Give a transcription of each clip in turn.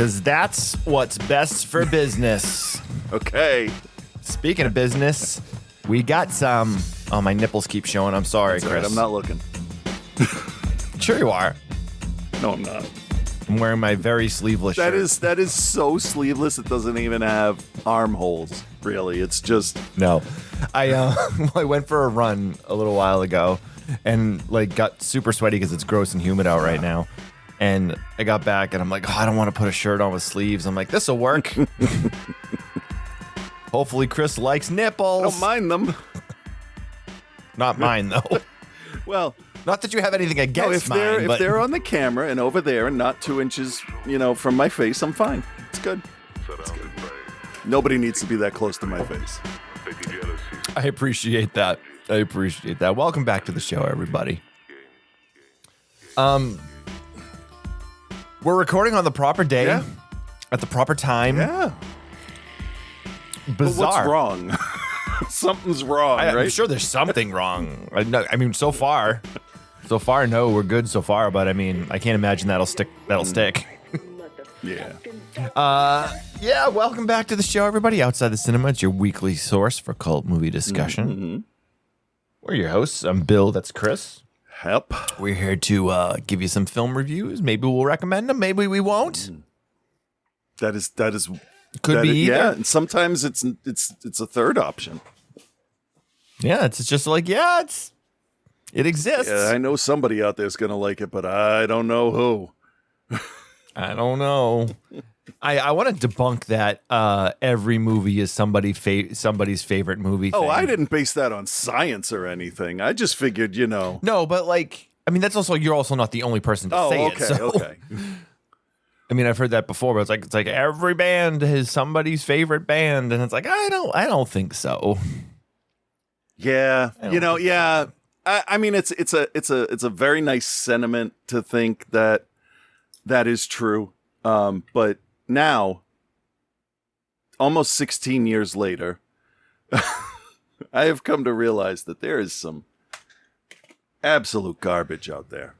because that's what's best for business. Okay. Speaking of business, we got some. Oh, my nipples keep showing. I'm sorry, That's all Chris. right, I'm not looking. Sure you are. No, I'm not. I'm wearing my very sleeveless shirt. That is so sleeveless. It doesn't even have armholes. Really, it's just No. I went for a run a little while ago and like got super sweaty because it's gross and humid out right now. And I got back and I'm like, oh, I don't want to put a shirt on with sleeves. I'm like, this will work. Hopefully Chris likes nipples. I don't mind them. Not mine though. Well, Not that you have anything against no, mine, if they're on the camera and over there and not 2 inches, from my face, I'm fine. It's good. It's good. Nobody needs to be that close to my face. I appreciate that. Welcome back to the show, everybody. We're recording on the proper day, Yeah. at the proper time. Yeah. But Bizarre. what's wrong? Something's wrong, I'm right? sure there's something wrong. I mean, so far, no, we're good so far. But I mean, I can't imagine that'll stick. Yeah. Yeah, welcome back to the show, everybody. Outside the Cinema, it's your weekly source for cult movie discussion. Mm-hmm. We're your hosts. I'm Bill. That's Chris. Help. We're here to give you some film reviews. Maybe we'll recommend them. Maybe we won't. That is Could be either. Yeah, and sometimes it's a third option. Yeah, it's just like, it exists. Yeah, I know somebody out there's gonna like it, but I don't know who. I don't know. I want to debunk that every movie is somebody's favorite movie thing. Oh, I didn't base that on science or anything. I just figured, No, but like, I mean, you're also not the only person to say okay, it. So. okay. I mean, I've heard that before, but it's like every band is somebody's favorite band, and it's like I don't think so. Yeah, yeah. I mean, it's a very nice sentiment to think that is true. But now, almost 16 years later, I have come to realize that there is some absolute garbage out there,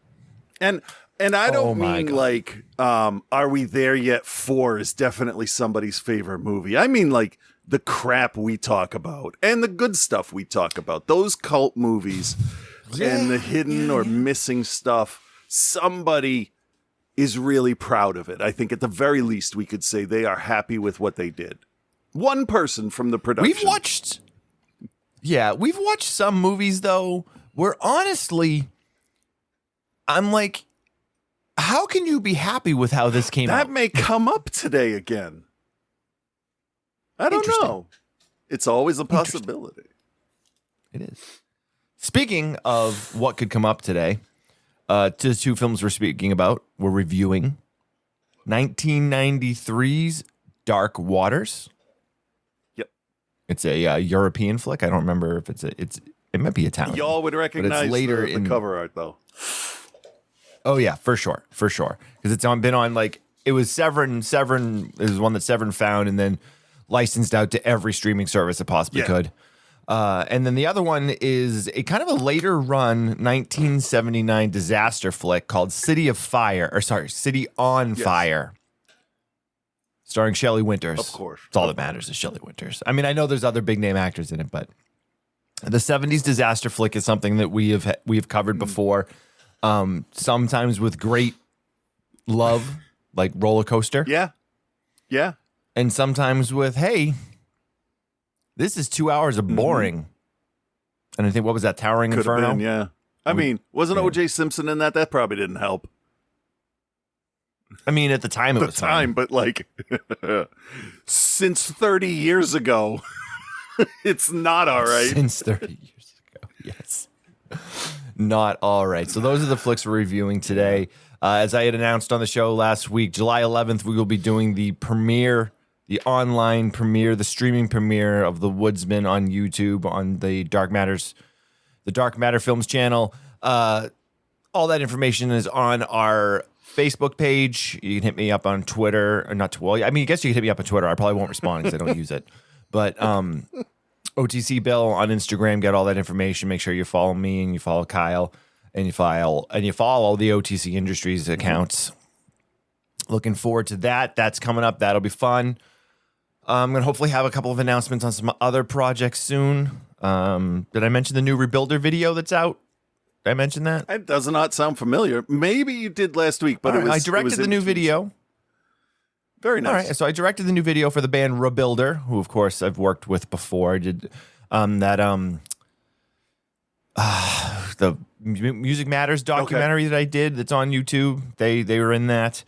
and I don't mean God. like, Are We There Yet 4 is definitely somebody's favorite movie. I mean like the crap we talk about and the good stuff we talk about. Those cult movies and the hidden or missing stuff. Somebody is really proud of it. I think at the very least we could say they are happy with what they did. One person from the production. We've watched some movies though where honestly, I'm like, how can you be happy with how this came out? That may come up today again. I don't know. It's always a possibility. It is. Speaking of what could come up today, to two films we're reviewing 1993's Dark Waters. Yep. It's a European flick. I don't remember if it might be Italian. Y'all would recognize later the cover art though. Oh yeah, for sure. Because it's been on like it was Severin. Severin is one that Severin found and then licensed out to every streaming service it possibly could. And then the other one is a kind of a later run 1979 disaster flick called City on Fire, starring Shelley Winters. Of course, it's all that matters is Shelley Winters. I mean, I know there's other big name actors in it, but the 70s disaster flick is something that we've covered before. Sometimes with great love, like Roller Coaster. Yeah. And sometimes with, hey, this is 2 hours of boring. And I think, what was that, Towering Could Inferno? have been, yeah. I mean, wasn't O.J. Simpson in that? That probably didn't help. I mean, at the time it was fine. But like, since 30 years ago, it's not all right. Since 30 years ago, yes. Not all right. So those are the flicks we're reviewing today. As I had announced on the show last week, July 11th, we will be doing the online premiere, the streaming premiere of The Woodsman on YouTube on the Dark Matter Films channel. All that information is on our Facebook page. You can hit me up on Twitter, or not. Well, I mean, I guess you can hit me up on Twitter. I probably won't respond because I don't use it. But OTC Bill on Instagram, get all that information. Make sure you follow me and you follow Kyle and you follow the OTC Industries accounts. looking forward to that. That's coming up. That'll be fun. I'm going to hopefully have a couple of announcements on some other projects soon. Did I mention the new Rebuilder video that's out? Did I mention that? It does not sound familiar. Maybe you did last week, but I directed the new video. Very nice. All right, so I directed the new video for the band Rebuilder, who of course I've worked with before. I did the Music Matters documentary that I did that's on YouTube. They were in that.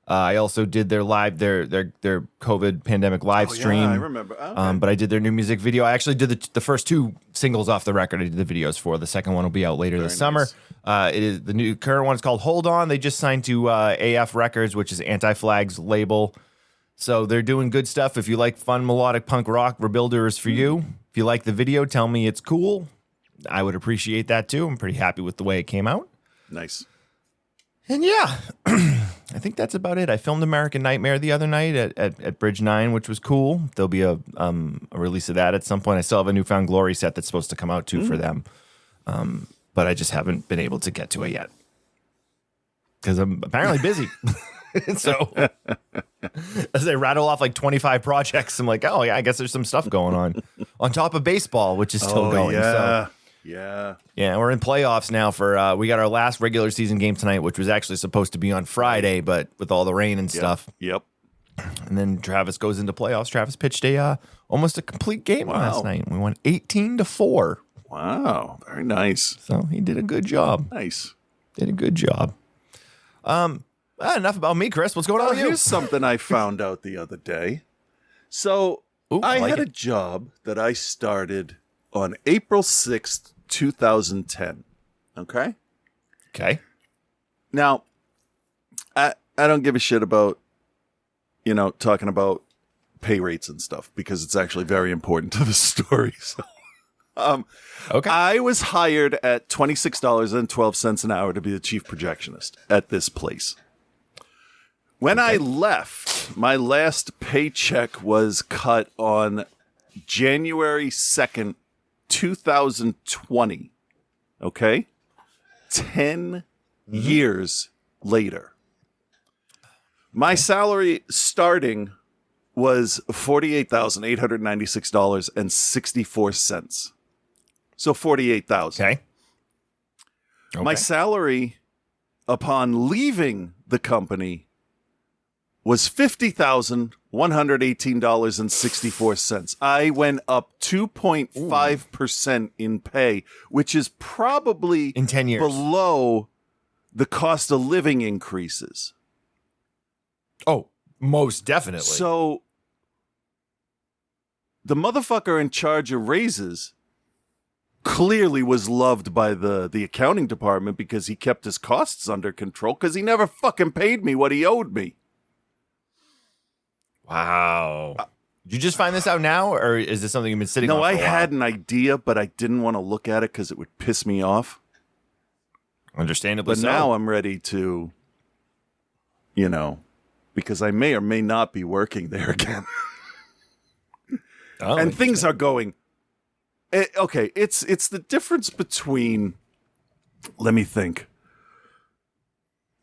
I also did their COVID pandemic live stream. Yeah, I remember. Okay. But I did their new music video. I actually did the first 2 singles off the record. I did the videos for. The second one will be out later this summer. It is the new current one is called Hold On. They just signed to AF Records, which is Anti-Flag's label. So they're doing good stuff. If you like fun melodic punk rock, Rebuilder is for you. If you like the video, tell me it's cool. I would appreciate that too. I'm pretty happy with the way it came out. Nice. And yeah, I think that's about it. I filmed American Nightmare the other night at Bridge 9, which was cool. There'll be a release of that at some point. I still have a Newfound Glory set that's supposed to come out too for them. But I just haven't been able to get to it yet because I'm apparently busy. So as they rattle off like 25 projects, I'm like, oh yeah, I guess there's some stuff going on top of baseball, which is still going. Yeah. So. Yeah, we're in playoffs now for we got our last regular season game tonight, which was actually supposed to be on Friday, but with all the rain and stuff. Yep. And then Travis goes into playoffs. Travis pitched almost a complete game last night. We won 18-4. Wow, very nice. So he did a good job. Nice. Did a good job. Enough about me, Chris. What's going on with you? Here's something I found out the other day. So I had a job that I started on April 6th, 2010. Okay? Okay. Now, I don't give a shit about, talking about pay rates and stuff because it's actually very important to the story. So, okay. I was hired at $26.12 an hour to be the chief projectionist at this place. When I left, my last paycheck was cut on January 2nd, 2020. Okay? 10 years later. My salary starting was $48,896.64. So $48,000. Okay. My salary upon leaving the company was $50,118.64. I went up 2.5% in pay, which is probably in 10 years below the cost of living increases. Oh, most definitely. So the motherfucker in charge of raises clearly was loved by the accounting department because he kept his costs under control because he never fucking paid me what he owed me. Wow. Did you just find this out now, or is this something you've been sitting on? No, for I a while? had an idea, but I didn't want to look at it because it would piss me off. Understandably But so. now I'm ready to, because I may or may not be working there again. Oh, And things are going. Okay, it's the difference between. Let me think.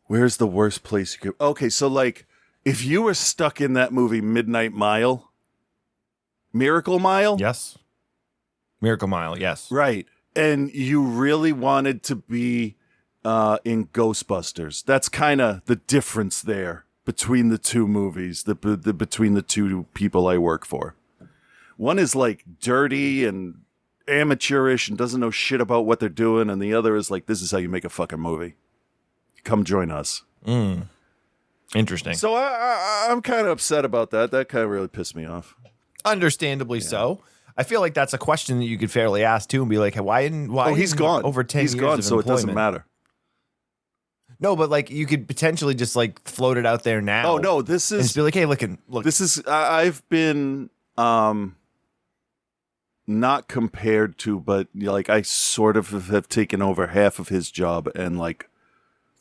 Where's the worst place you could? Okay, so like, if you were stuck in that movie Midnight Mile, Miracle Mile, Yes. Miracle Mile, yes. right, and you really wanted to be in Ghostbusters, that's kind of the difference there between the two movies, between the two people I work for. One is like dirty and amateurish and doesn't know shit about what they're doing, and the other is like, this is how you make a fucking movie. Come join us. Interesting. So I'm kind of upset about that. That kind of really pissed me off. Understandably so. I feel like that's a question that you could fairly ask too and be like, hey, why He's isn't gone. over 10 He's years gone, of so it doesn't employment? matter. No, but like you could potentially just like float it out there now. Oh no, this And just is be like, hey, look. this is I've been not compared to, but like I sort of have taken over half of his job and like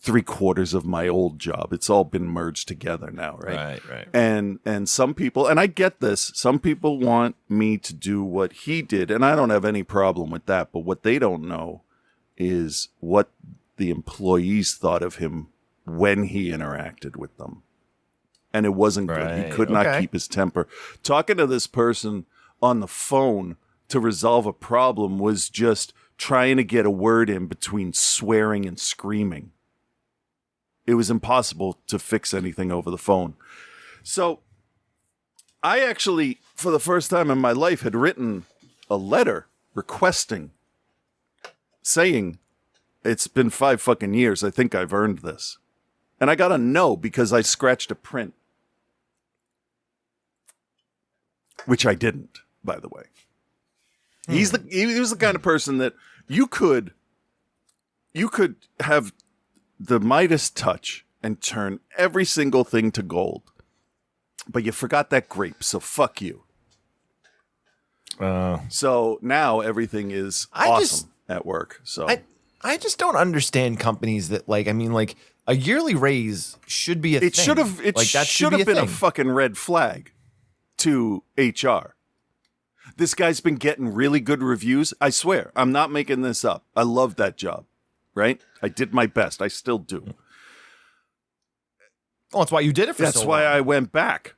3/4 of my old job. It's all been merged together now, right? Right. And some people, and I get this, some people want me to do what he did, and I don't have any problem with that, but what they don't know is what the employees thought of him when he interacted with them. and it wasn't good. Right, He could not okay. keep his temper. Talking to this person on the phone to resolve a problem was just trying to get a word in between swearing and screaming. It was impossible to fix anything over the phone. So I actually, for the first time in my life, had written a letter requesting, saying, it's been 5 fucking years. I think I've earned this. And I got a no because I scratched a print. Which I didn't, by the way. He was the kind of person that you could have the Midas touch and turn every single thing to gold. But you forgot that grape, so fuck you. So now everything is awesome at work. So I just don't understand companies that like a yearly raise should be a thing. it should have been a fucking red flag to HR. This guy's been getting really good reviews. I swear, I'm not making this up. I love that job, right? I did my best. I still do. Well, that's why you did it for That's so why long. I went back.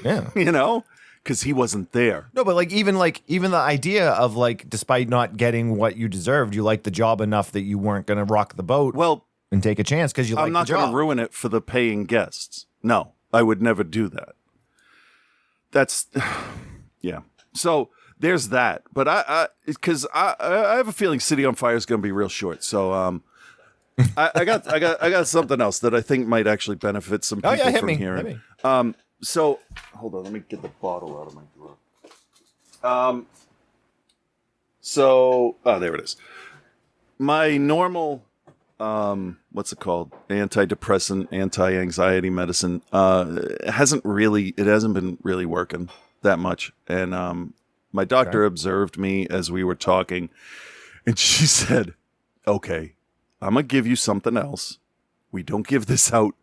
Yeah. You know, because he wasn't there. No, but even the idea of despite not getting what you deserved, you liked the job enough that you weren't going to rock the boat Well, and take a chance because you liked I'm not the going job. to ruin it for the paying guests. No, I would never do that. That's, yeah. So there's that. But I have a feeling City on Fire is going to be real short. So I got something else that I think might actually benefit some people hit from me. hearing. Hit me. So hold on, let me get the bottle out of my drawer. There it is. My normal, what's it called? Antidepressant, anti-anxiety medicine, hasn't been really working that much. And my doctor observed me as we were talking, and she said, "Okay, I'm gonna give you something else. We don't give this out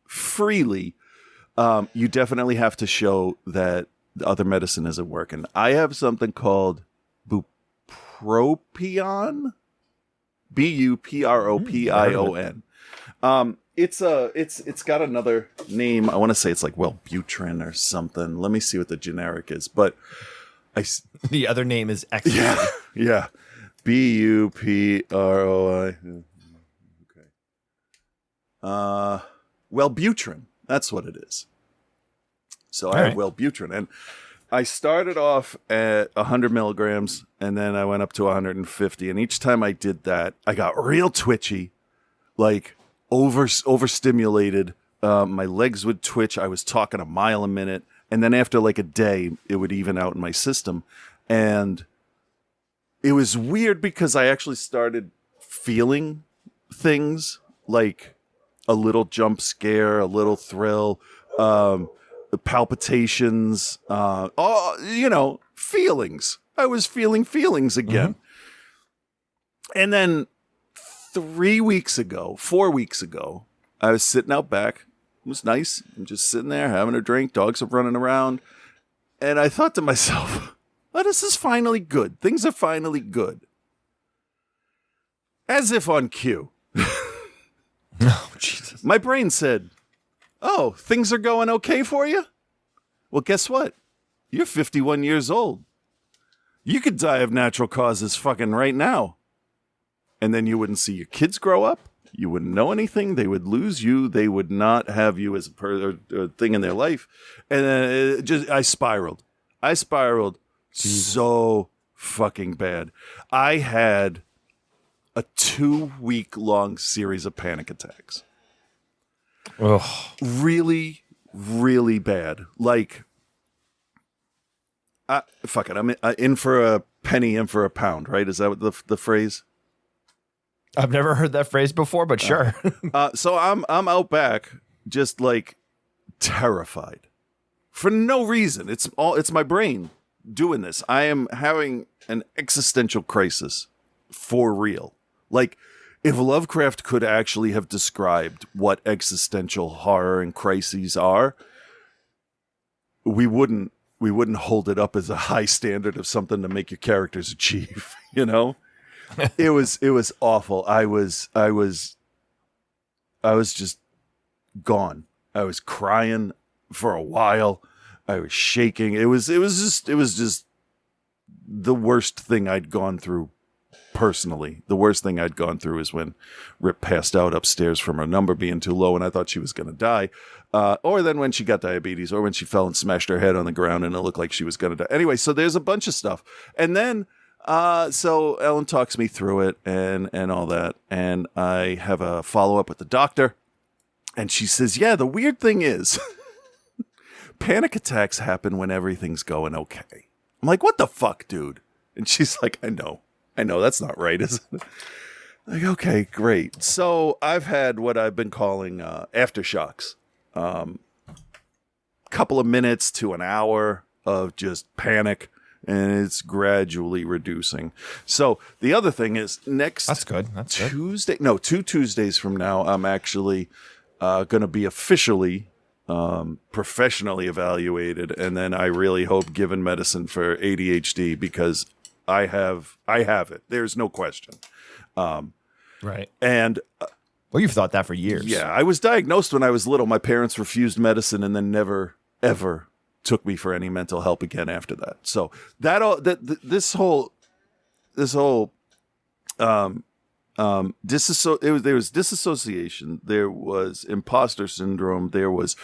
freely. You definitely have to show that the other medicine isn't working. I have something called bupropion, bupropion. It's got another name. I want to say it's like Wellbutrin or something. Let me see what the generic is. But The other name is ecstasy. yeah, buproi. Okay. Wellbutrin. That's what it is. So I have Wellbutrin, and I started off at 100 milligrams, and then I went up to 150. And each time I did that, I got real twitchy, like overstimulated. My legs would twitch. I was talking a mile a minute, and then after like a day, it would even out in my system, and it was weird because I actually started feeling things like a little jump scare, a little thrill, palpitations, feelings. I was feeling feelings again. Mm-hmm. And then 4 weeks ago, I was sitting out back. It was nice. I'm just sitting there having a drink. Dogs are running around. And I thought to myself, oh, this is finally good. Things are finally good. As if on cue. Oh, Jesus. My brain said, oh, things are going okay for you? Well, guess what? You're 51 years old. You could die of natural causes fucking right now. And then you wouldn't see your kids grow up. You wouldn't know anything. They would lose you. They would not have you as a thing in their life. And then I spiraled. So fucking bad. I had a 2-week-long series of panic attacks. Ugh. Really, really bad. Like, fuck it. I'm in for a penny, in for a pound, right? Is that what the phrase? I've never heard that phrase before, but sure. So I'm out back, just like terrified for no reason. It's my brain doing this. I am having an existential crisis for real. Like, if Lovecraft could actually have described what existential horror and crises are, we wouldn't hold it up as a high standard of something to make your characters achieve, you know? It was awful. I was just gone. I was crying for a while. I was shaking. It was just the worst thing I'd gone through personally. The worst thing I'd gone through is when Rip passed out upstairs from her number being too low and I thought she was going to die. Or then when she got diabetes, or when she fell and smashed her head on the ground and it looked like she was going to die. Anyway, so there's a bunch of stuff. And then, so Ellen talks me through it and all that. And I have a follow-up with the doctor. And she says, yeah, the weird thing is panic attacks happen when everything's going okay. I'm like, what the fuck, dude? And she's like, I know, that's not right, is it? Like, okay, great. So I've had what I've been calling aftershocks. Couple of minutes to an hour of just panic, and it's gradually reducing. So the other thing is next That's good. Tuesday, no, 2 Tuesdays from now, I'm actually going to be officially professionally evaluated, and then I really hope given medicine for ADHD because I have it. There's no question. Right. And Well, you've thought that for years. yeah, I was diagnosed when I was little. My parents refused medicine and then never, ever took me for any mental help again after that. So that all this whole there was disassociation, there was imposter syndrome, there was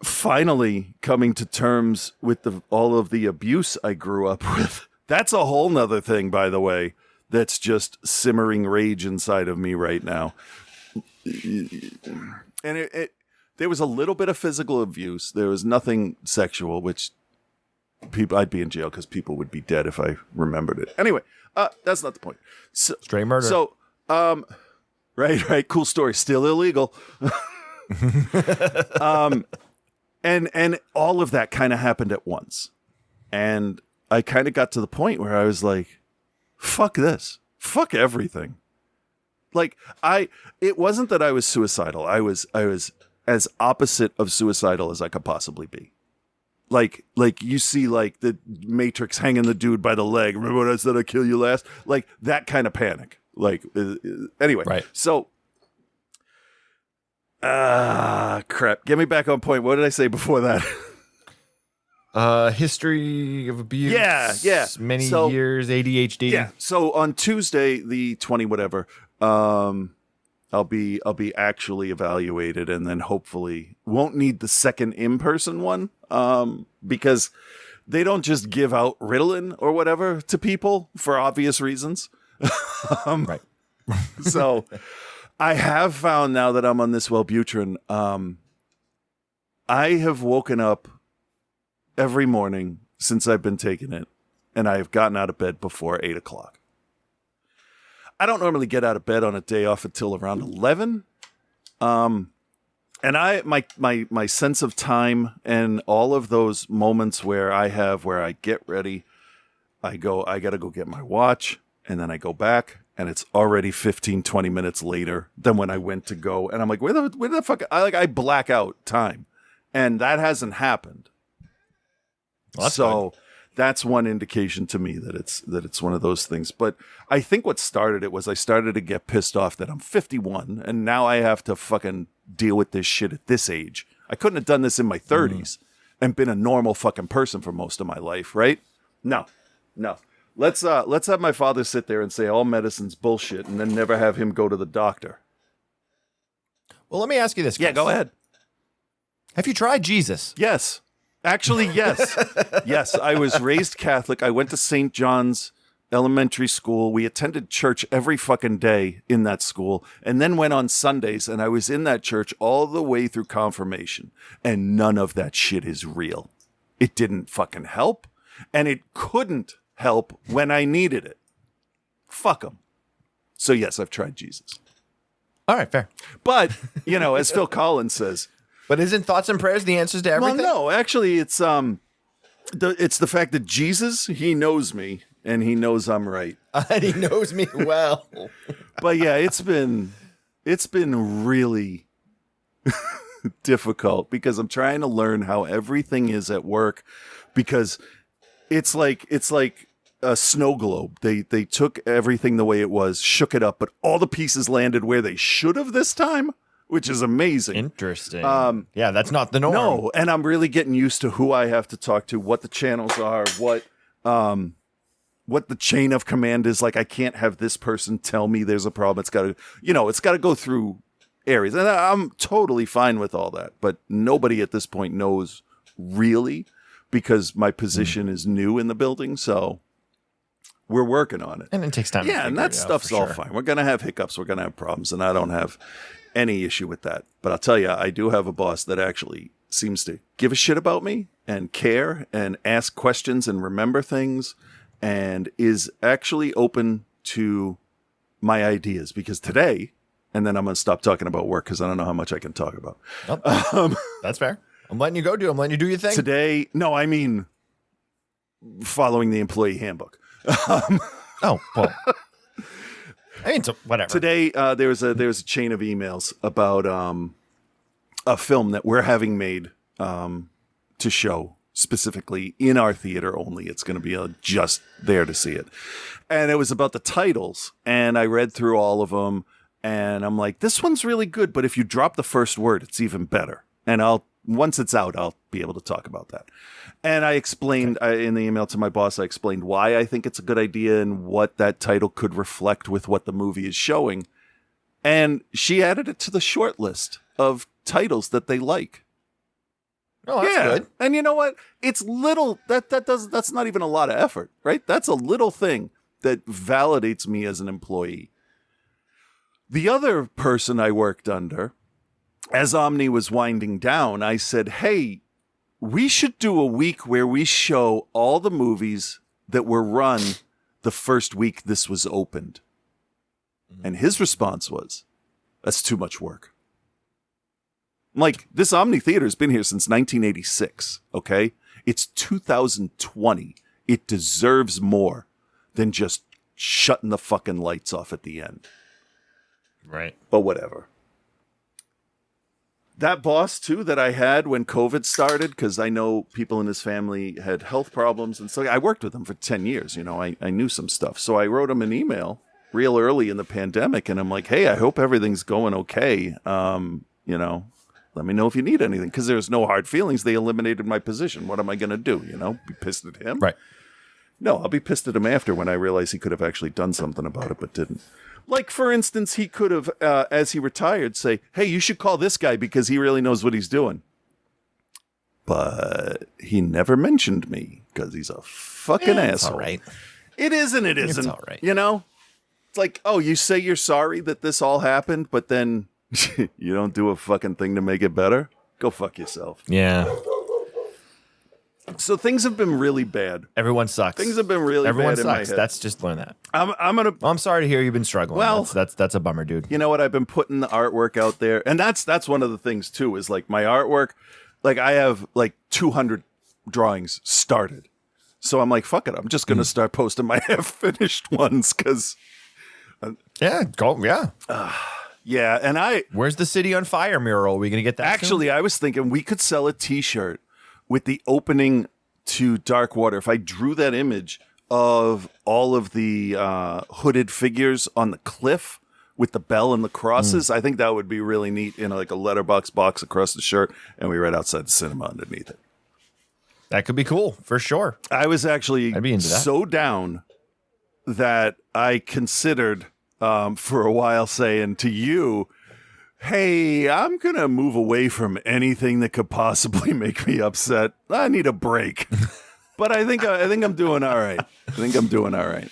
finally coming to terms with all of the abuse I grew up with. That's a whole nother thing, by the way. That's just simmering rage inside of me right now. And there was a little bit of physical abuse. There was nothing sexual, which I'd be in jail because people would be dead if I remembered it. Anyway, that's not the point. So, Straight murder. So, right. Cool story. Still illegal. And all of that kind of happened at once. And I kind of got to the point where I was like, fuck this. Fuck everything. Like it wasn't that I was suicidal. I was as opposite of suicidal as I could possibly be. Like you see like the Matrix hanging the dude by the leg. Remember what I said? I'd kill you last? Like that kind of panic. Like anyway. Right. So crap. Get me back on point. What did I say before that? History of abuse. Yeah. Many So- years, ADHD. Yeah. So on Tuesday, the 20 whatever, I'll be actually evaluated, and then hopefully won't need the second in-person one, because they don't just give out Ritalin or whatever to people for obvious reasons. Right. So I have found now that I'm on this Wellbutrin, I have woken up every morning since I've been taking it, and I have gotten out of bed before 8 o'clock. I don't normally get out of bed on a day off until around 11. And my sense of time and all of those moments where I get ready, I got to go get my watch, and then I go back, and it's already 15, 20 minutes later than when I went to go. And I'm like, where the fuck? I black out time. And that hasn't happened. Well, that's so that's one indication to me that it's one of those things. But I think what started it was I started to get pissed off that I'm 51 and now I have to fucking deal with this shit at this age. I couldn't have done this in my 30s and been a normal fucking person for most of my life, right? No. Let's have my father sit there and say all medicine's bullshit and then never have him go to the doctor. Well, let me ask you this. Yeah, Chris. go ahead. Have you tried Jesus? Yes. Actually, yes. Yes, I was raised Catholic. I went to St. John's Elementary School. We attended church every fucking day in that school, and then went on Sundays, and I was in that church all the way through confirmation, and none of that shit is real. It didn't fucking help, and it couldn't help when I needed it. Fuck them. So yes, I've tried Jesus. All right, fair. But, as Phil Collins says, But isn't thoughts and prayers the answers to well, everything? no, actually, it's the fact that Jesus, he knows me and he knows I'm right. And he knows me well. But yeah, it's been really difficult because I'm trying to learn how everything is at work, because it's like a snow globe. They took everything the way it was, shook it up, but all the pieces landed where they should have this time, which is amazing. Interesting. Yeah, that's not the norm. No, and I'm really getting used to who I have to talk to, what the channels are, what the chain of command is. Like, I can't have this person tell me there's a problem. It's got to, it's got to go through areas. And I'm totally fine with all that. But nobody at this point knows really, because my position is new in the building. So we're working on it. And it takes time. Yeah, and that stuff's all fine. We're going to have hiccups. We're going to have problems. And I don't have any issue with that. But I'll tell you, I do have a boss that actually seems to give a shit about me and care and ask questions and remember things and is actually open to my ideas. Because today, and then I'm going to stop talking about work because I don't know how much I can talk about. Oh, that's fair. I'm letting you go, dude. I'm letting you do your thing. Today, no, I mean following the employee handbook. Oh, well. I mean, so whatever. Today, there was a chain of emails about a film that we're having made to show specifically in our theater only. It's going to be just there to see it. And it was about the titles. And I read through all of them. And I'm like, this one's really good. But if you drop the first word, it's even better. And once it's out, I'll be able to talk about that. And I explained in the email to my boss, I explained why I think it's a good idea and what that title could reflect with what the movie is showing. And she added it to the short list of titles that they like. Oh, that's good. And you know what? It's little, that's not even a lot of effort, right? That's a little thing that validates me as an employee. The other person I worked under, as Omni was winding down, I said, hey, we should do a week where we show all the movies that were run the first week this was opened. And his response was, that's too much work. Like, this Omni Theater has been here since 1986, okay? It's 2020. It deserves more than just shutting the fucking lights off at the end. Right. But whatever. That boss, too, that I had when COVID started, because I know people in his family had health problems. And so I worked with him for 10 years. I knew some stuff. So I wrote him an email real early in the pandemic. And I'm like, hey, I hope everything's going okay. Let me know if you need anything. Because there's no hard feelings. They eliminated my position. What am I going to do? Be pissed at him? Right. No, I'll be pissed at him after when I realize he could have actually done something about it, but didn't. Like, for instance, he could have, as he retired, say, hey, you should call this guy because he really knows what he's doing. But he never mentioned me because he's a fucking asshole. All right. It is and it isn't. It's all right. It's like, oh, you say you're sorry that this all happened, but then you don't do a fucking thing to make it better? Go fuck yourself. Yeah. So things have been really bad. Everyone sucks. Things have been really Everyone bad in my sucks. head. That's just learn that. I'm gonna. Well, I'm sorry to hear you've been struggling. Well, that's a bummer, dude. You know what? I've been putting the artwork out there, and that's one of the things too. Is like my artwork. Like I have like 200 drawings started, so I'm like, fuck it. I'm just gonna start posting my half finished ones because. Yeah. Go. Yeah. Yeah, and Where's the City on Fire mural? Are we gonna get that? Actually, soon? I was thinking we could sell a T-shirt with the opening to Dark Water. If I drew that image of all of the hooded figures on the cliff with the bell and the crosses, I think that would be really neat in like a letterbox box across the shirt, and we read outside the cinema underneath it. That could be cool for sure. I was actually I'd be into that. so down that I considered for a while saying to you, hey, I'm going to move away from anything that could possibly make me upset. I need a break. But I think I'm doing all right.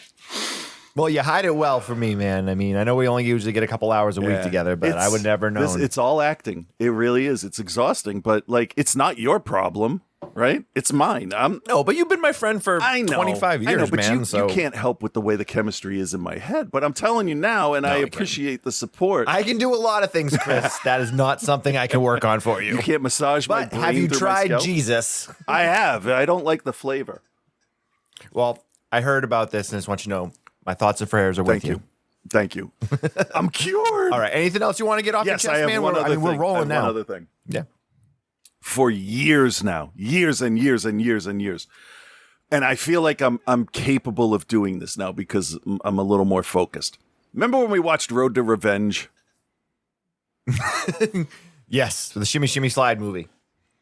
Well, you hide it well for me, man. I mean, I know we only usually get a couple hours a week together, but I would never know. It's all acting. It really is. It's exhausting, but like, it's not your problem, right? It's mine. No, but you've been my friend for 25 years, I know, but man. you can't help with the way the chemistry is in my head. But I'm telling you now, and I appreciate the support. I can do a lot of things, Chris. That is not something I can work on for you. You can't massage my But brain have you through my tried scalp? Jesus? I have. I don't like the flavor. Well, I heard about this and I just want you to know my thoughts and prayers are with you. Thank you. I'm cured. All right. Anything else you want to get off your Yes, chest, I have man? one other thing. We're rolling now. One other thing. Yeah. For years now, years and years and years and years. And I feel like I'm capable of doing this now because I'm a little more focused. Remember when we watched Road to Revenge? Yes, for the Shimmy Shimmy Slide movie,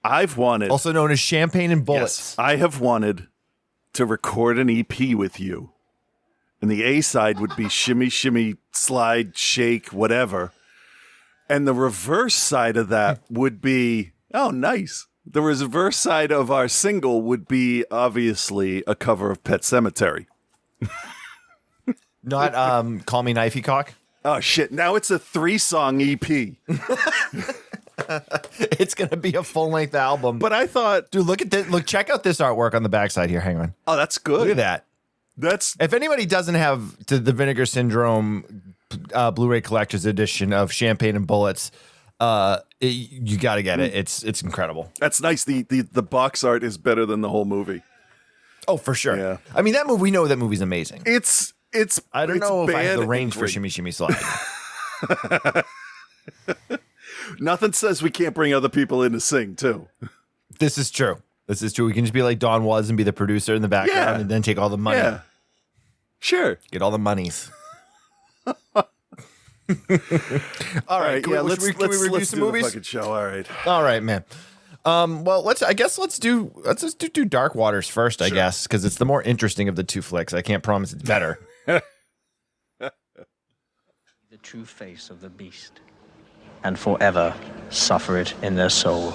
I've wanted, also known as Champagne and Bullets. yes, I have wanted to record an EP with you. And the A side would be Shimmy Shimmy Slide Shake whatever. And the reverse side of that would be, oh, nice. The reverse side of our single would be obviously a cover of Pet Sematary. Not Call Me Knifey Cock. Oh shit! Now it's a 3-song EP. It's gonna be a full length album. But I thought, Dude, look at this. Look, check out this artwork on the backside here. Hang on. oh, that's good. Look at that. That's If anybody doesn't have the Vinegar Syndrome Blu-ray Collector's Edition of Champagne and Bullets, you got to get it. It's incredible. nice. The box art is better than the whole movie. Oh, for sure. Yeah. I mean, we know that movie's amazing. It's I don't know if I have bad the and range for great. Shimmy Shimmy Slide. Nothing says we can't bring other people in to sing too. This is true. This is true. We can just be like Don was and be the producer in the background Yeah. and then take all the money. Yeah, sure. Get all the monies. All All right. right, yeah. Let's can we review let's some do movies? the fucking show. All right. All right, man. Well, let's just do Dark Waters first, I guess, because it's the more interesting of the two flicks. I can't promise it's better. The true face of the beast, and forever suffer it in their soul.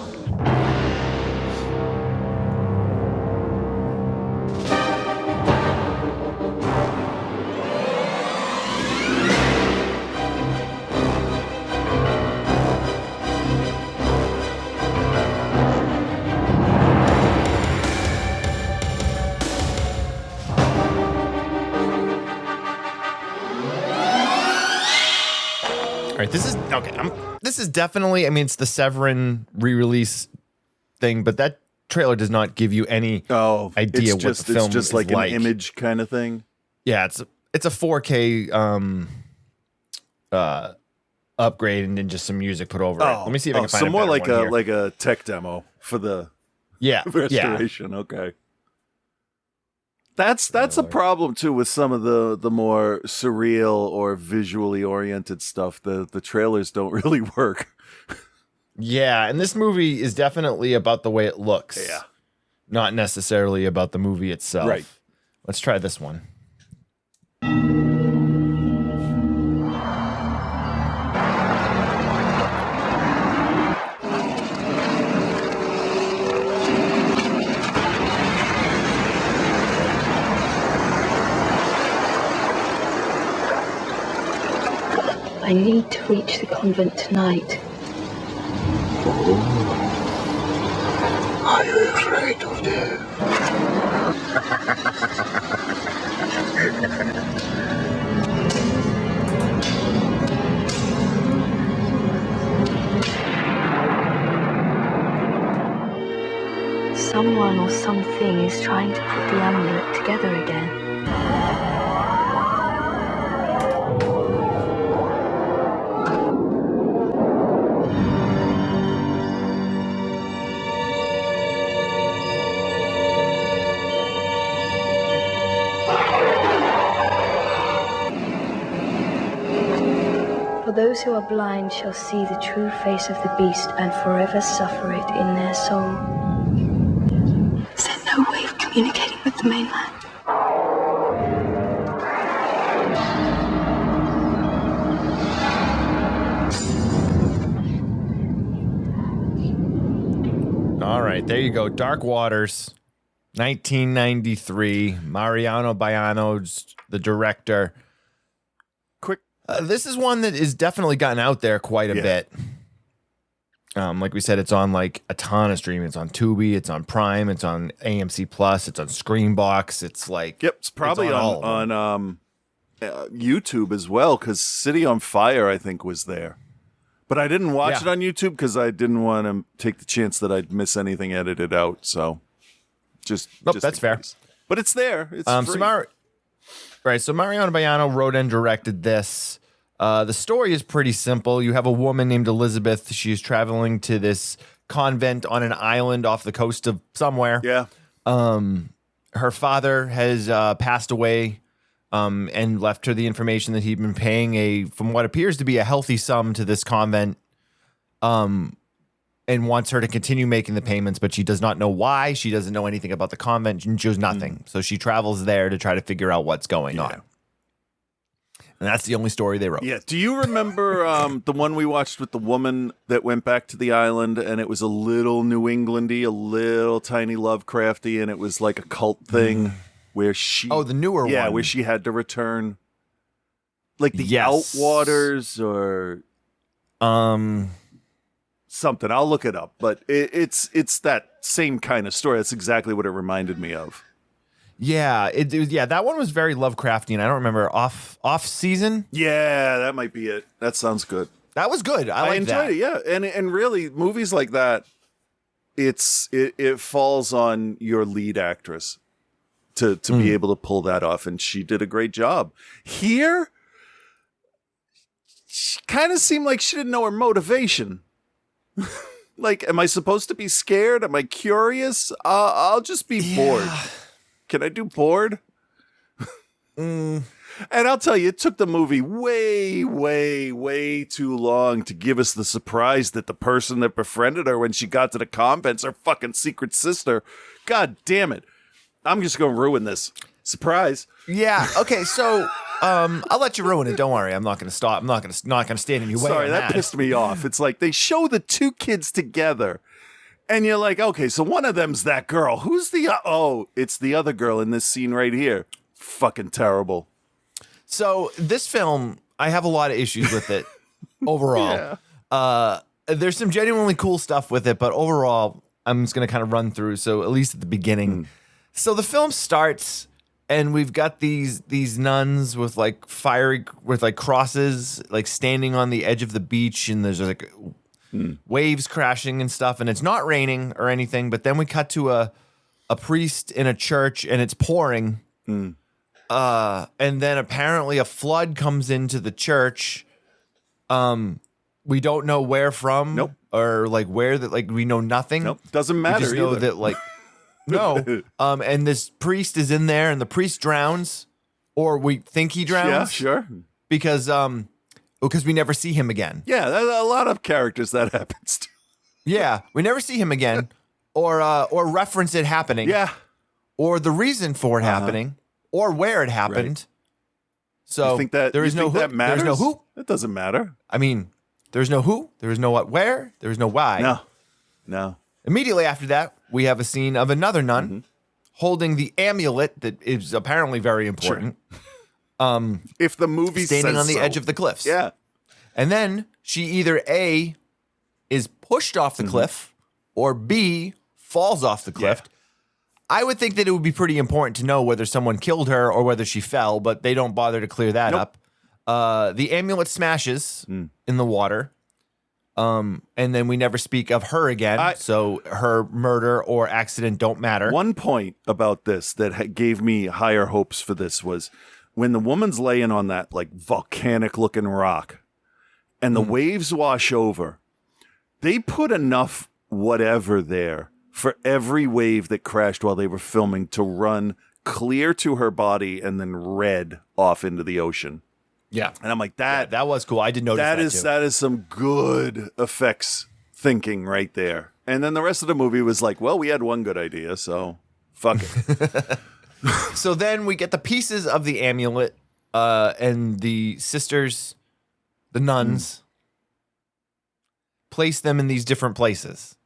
All right, this is okay. This is definitely. I mean, it's the Severin re-release thing, but that trailer does not give you any Oh, idea it's what just the film it's just is like like. an image kind of thing. Yeah, it's a 4K upgrade and then just some music put over it. Let me see if I can find so a more better like one a here. like a tech demo for the yeah, yeah. restoration. Okay. That's a problem too with some of the more surreal or visually oriented stuff. The trailers don't really work. Yeah, and this movie is definitely about the way it looks. Yeah. Not necessarily about the movie itself. Right. Let's try this one. I need to reach the convent tonight. Are you afraid of death? Someone or something is trying to put the amulet together again. For those who are blind shall see the true face of the beast and forever suffer it in their soul. Is there no way of communicating with the mainland? All right, there you go. Dark Waters, 1993. Mariano Baiano's the director. Quick. This is one that is definitely gotten out there quite a Yeah. bit. Like we said, it's on like a ton of streaming. It's on Tubi, it's on Prime, it's on AMC Plus, it's on Screenbox. It's like Yep, it's probably on all of on YouTube as well because City on Fire I think was there, but I didn't watch Yeah. it on YouTube because I didn't want to take the chance that I'd miss anything edited out. So just Nope, just that's in fair. case. But it's there. It's So free. So Mariano Baiano wrote and directed this. The story is pretty simple. You have a woman named Elizabeth. She's traveling to this convent on an island off the coast of somewhere. Yeah, Her father has passed away and left her the information that he'd been paying from what appears to be a healthy sum to this convent and wants her to continue making the payments, but she does not know why. She doesn't know anything about the convent. She knows nothing. So she travels there to try to figure out what's going on. And that's the only story they wrote. Yeah. Do you remember the one we watched with the woman that went back to the island, and it was a little New Englandy, a little tiny Lovecrafty, and it was like a cult thing where she... Oh, the newer one. Yeah, where she had to return... Like the Yes. Outwaters or... something. I'll look it up. But it's that same kind of story. That's exactly what it reminded me of. Yeah, that one was very Lovecraftian. I don't remember off season. Yeah, that might be it. That sounds good. That was good. I like enjoyed that. it, yeah. And really, movies like that, it falls on your lead actress to be able to pull that off, and she did a great job. Here, she kind of seemed like she didn't know her motivation. Like, am I supposed to be scared? Am I curious? I'll just be bored. Can I do bored? And I'll tell you, it took the movie way, way, way too long to give us the surprise that the person that befriended her when she got to the convent's her fucking secret sister. God damn it. I'm just going to ruin this. Surprise. Yeah. Okay. So, I'll let you ruin it. Don't worry. I'm not going to stop. I'm not going to stand in your way. Sorry, on that pissed me off. It's like they show the two kids together. And you're like, okay, so one of them's that girl. Who's the... oh, it's the other girl in this scene right here. Fucking terrible. So this film, I have a lot of issues with it overall. There's some genuinely cool stuff with it, but overall, I'm just going to kind of run through. So at least at the beginning. So the film starts, and we've got these nuns with like crosses, like standing on the edge of the beach, and there's like waves crashing and stuff, and it's not raining or anything. But then we cut to a priest in a church, and it's pouring. And then apparently a flood comes into the church. We don't know where from. Nope. Or like where that, like we know nothing. Nope. Doesn't matter We just know either. that like no. And this priest is in there, and the priest drowns, or we think he drowns. Yeah, sure. Because we never see him again. Yeah, there's a lot of characters that happens to. Yeah, we never see him again, or reference it happening. Yeah. Or the reason for it happening, or where it happened. Right. So You think that there is no who. that matters? There's no who. It doesn't matter. I mean, there's no who. There is no what, where. There is no why. No. Immediately after that, we have a scene of another nun holding the amulet that is apparently very important. If the movie Standing says on the so. edge of the cliffs. Yeah. And then she either A, is pushed off the cliff, or B, falls off the cliff. Yeah. I would think that it would be pretty important to know whether someone killed her or whether she fell, but they don't bother to clear that Nope. up. The amulet smashes in the water. And then we never speak of her again. So her murder or accident don't matter. One point about this that gave me higher hopes for this was when the woman's laying on that like volcanic looking rock and the waves wash over, they put enough whatever there for every wave that crashed while they were filming to run clear to her body and then red off into the ocean. Yeah. And I'm like, That was cool. I did notice that, too. that is some good effects thinking right there. And then the rest of the movie was like, well, we had one good idea, so fuck it. So then we get the pieces of the amulet, and the sisters, the nuns, place them in these different places.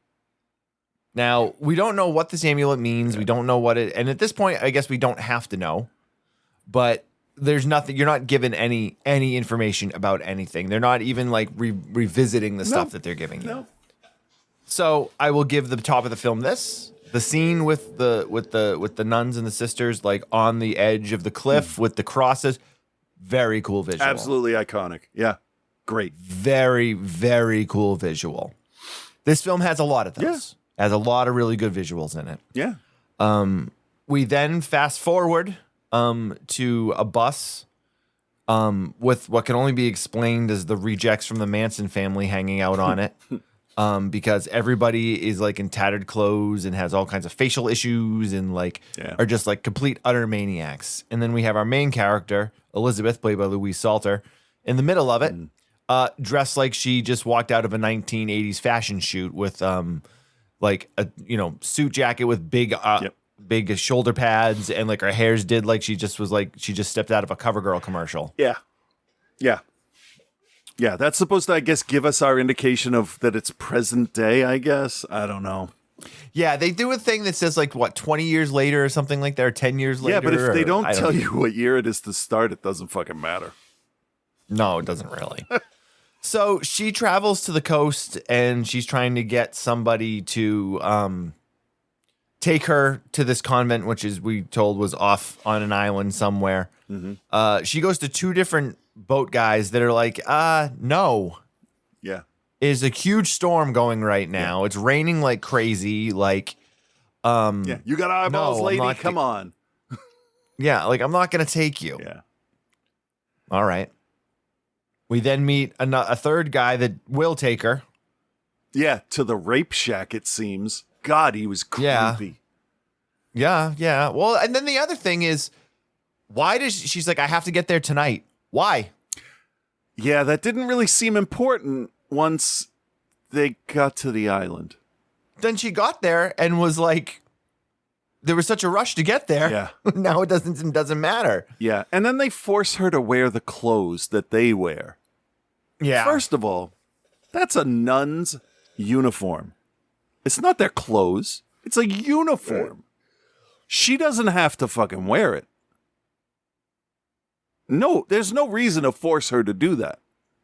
Now, we don't know what this amulet means. We don't know what it, and at this point, I guess we don't have to know. But there's nothing. You're not given any information about anything. They're not even like revisiting the stuff that they're giving you. No. So I will give the top of the film this. The scene with the nuns and the sisters like on the edge of the cliff with the crosses, very cool visual. Absolutely iconic. Yeah. Great. Very, very cool visual. This film has a lot of those. Has a lot of really good visuals in it. Yeah. We then fast forward to a bus with what can only be explained as the rejects from the Manson family hanging out on it. Because everybody is like in tattered clothes and has all kinds of facial issues and like are just like complete utter maniacs. And then we have our main character, Elizabeth, played by Louise Salter, in the middle of it. dressed like she just walked out of a 1980s fashion shoot with like a suit jacket with big big shoulder pads, and like her hair's did like she just stepped out of a CoverGirl commercial. Yeah, that's supposed to, I guess, give us our indication of that it's present day, I guess. I don't know. Yeah, they do a thing that says like, what, 20 years later or something like that, or 10 years later. Yeah, but if they don't tell you what year it is to start, it doesn't fucking matter. No, it doesn't really. So she travels to the coast and she's trying to get somebody to take her to this convent, which is, we told, was off on an island somewhere. Mm-hmm. She goes to two different boat guys that are like, no. Yeah. Is a huge storm going right now. Yeah. It's raining like crazy. Like, yeah, you got eyeballs, lady. Come on. Yeah, like, I'm not gonna take you. Yeah. All right. We then meet a third guy that will take her. Yeah, to the rape shack. It seems. God, he was creepy. Yeah. Well, and then the other thing is, why does she's like, I have to get there tonight? Why? Yeah, that didn't really seem important once they got to the island. Then she got there and was like, there was such a rush to get there. Yeah. Now it doesn't matter. Yeah. And then they force her to wear the clothes that they wear. Yeah. First of all, that's a nun's uniform. It's not their clothes. It's a uniform. She doesn't have to fucking wear it. No, there's no reason to force her to do that.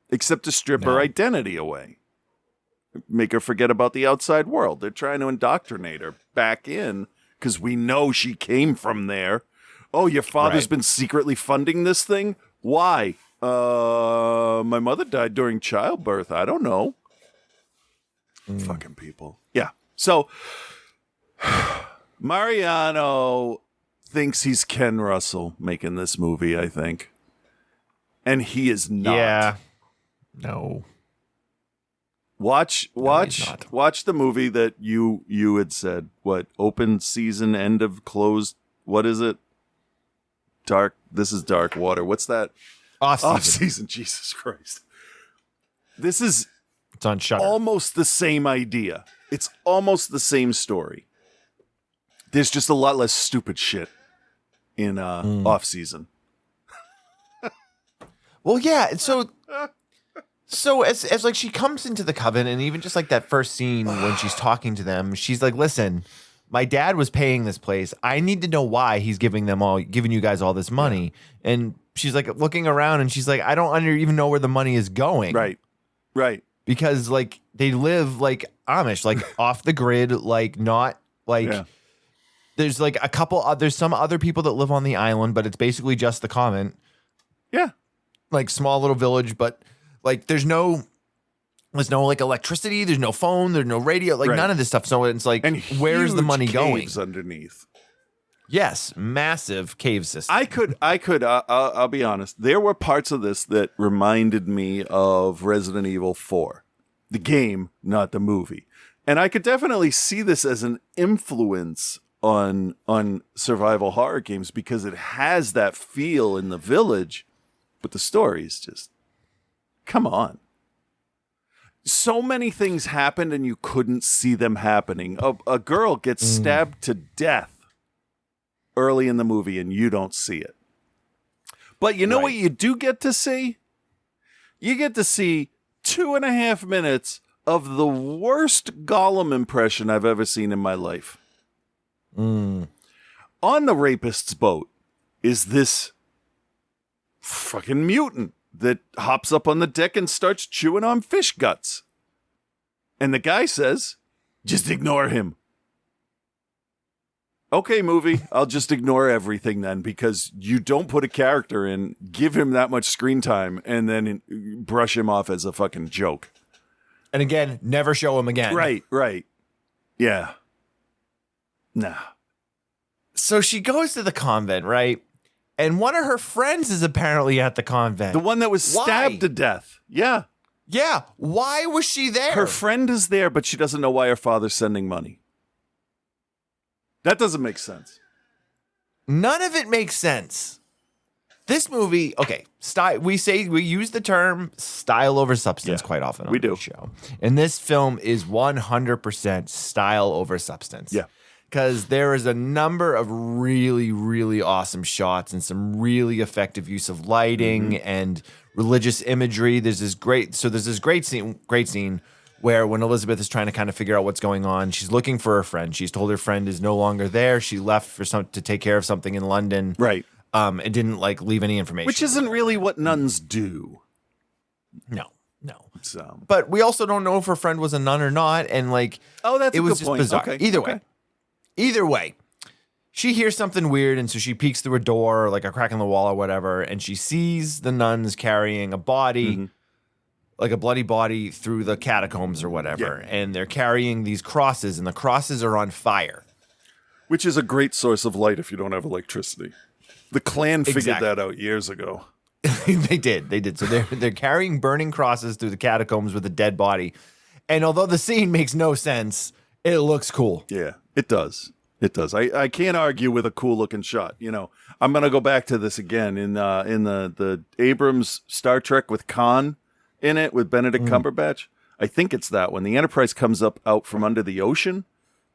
Except to strip her identity away. Make her forget about the outside world. They're trying to indoctrinate her back in because we know she came from there. Oh, your father's been secretly funding this thing? Why? My mother died during childbirth. I don't know. Fucking people. Yeah. So, Mariano thinks he's Ken Russell making this movie, I think. And he is not. Yeah. No. Watch the movie that you had said. What, open season, end of closed? What is it? This is Dark Water. What's that? Off season. Jesus Christ. It's on Shudder. Almost the same idea. It's almost the same story. There's just a lot less stupid shit in off season. Well, yeah. So as like she comes into the coven, and even just like that first scene when she's talking to them, she's like, "Listen, my dad was paying this place. I need to know why he's giving you guys all this money." Yeah. And she's like looking around, and she's like, "I don't even know where the money is going." Right. Because like they live like Amish, like off the grid, like not like. Yeah. There's like there's some other people that live on the island, but it's basically just the convent. Yeah. Like small little village, but like there's no like electricity, there's no phone, there's no radio, like none of this stuff. So it's like, where's the money going? Underneath. Yes, massive cave system. I'll be honest. There were parts of this that reminded me of Resident Evil 4, the game, not the movie. And I could definitely see this as an influence on survival horror games because it has that feel in the village. But the story is just, come on. So many things happened and you couldn't see them happening. A girl gets stabbed to death early in the movie and you don't see it. But you know what you do get to see? You get to see 2.5 minutes of the worst Gollum impression I've ever seen in my life. On the rapist's boat is this fucking mutant that hops up on the deck and starts chewing on fish guts. And the guy says, just ignore him. Okay, movie, I'll just ignore everything then because you don't put a character in, give him that much screen time, and then brush him off as a fucking joke. And again, never show him again. Right. Yeah. Nah. So she goes to the convent, right? And one of her friends is apparently at the convent. The one that was stabbed to death. Yeah. Yeah. Why was she there? Her friend is there, but she doesn't know why her father's sending money. That doesn't make sense. None of it makes sense. This movie, okay, we use the term style over substance Yeah, quite often on we do. the show. And this film is 100% style over substance. Yeah. Because there is a number of really, really awesome shots and some really effective use of lighting and religious imagery. There's this great scene where when Elizabeth is trying to kind of figure out what's going on, she's looking for her friend. She's told her friend is no longer there. She left to take care of something in London. Right. And didn't leave any information. Which isn't really what nuns do. No. So. But we also don't know if her friend was a nun or not, and Oh, that's it a was good just point. bizarre. Okay. Either way, she hears something weird, and so she peeks through a door, or like a crack in the wall or whatever, and she sees the nuns carrying a body, like a bloody body, through the catacombs or whatever, and they're carrying these crosses, and the crosses are on fire. Which is a great source of light if you don't have electricity. The Klan figured Exactly. that out years ago. They did. So they're carrying burning crosses through the catacombs with a dead body, and although the scene makes no sense, it looks cool. Yeah, it does. It does. I can't argue with a cool looking shot. You know, I'm gonna go back to this again in the Abrams Star Trek with Khan in it with Benedict Cumberbatch. I think it's that one. The Enterprise comes up out from under the ocean,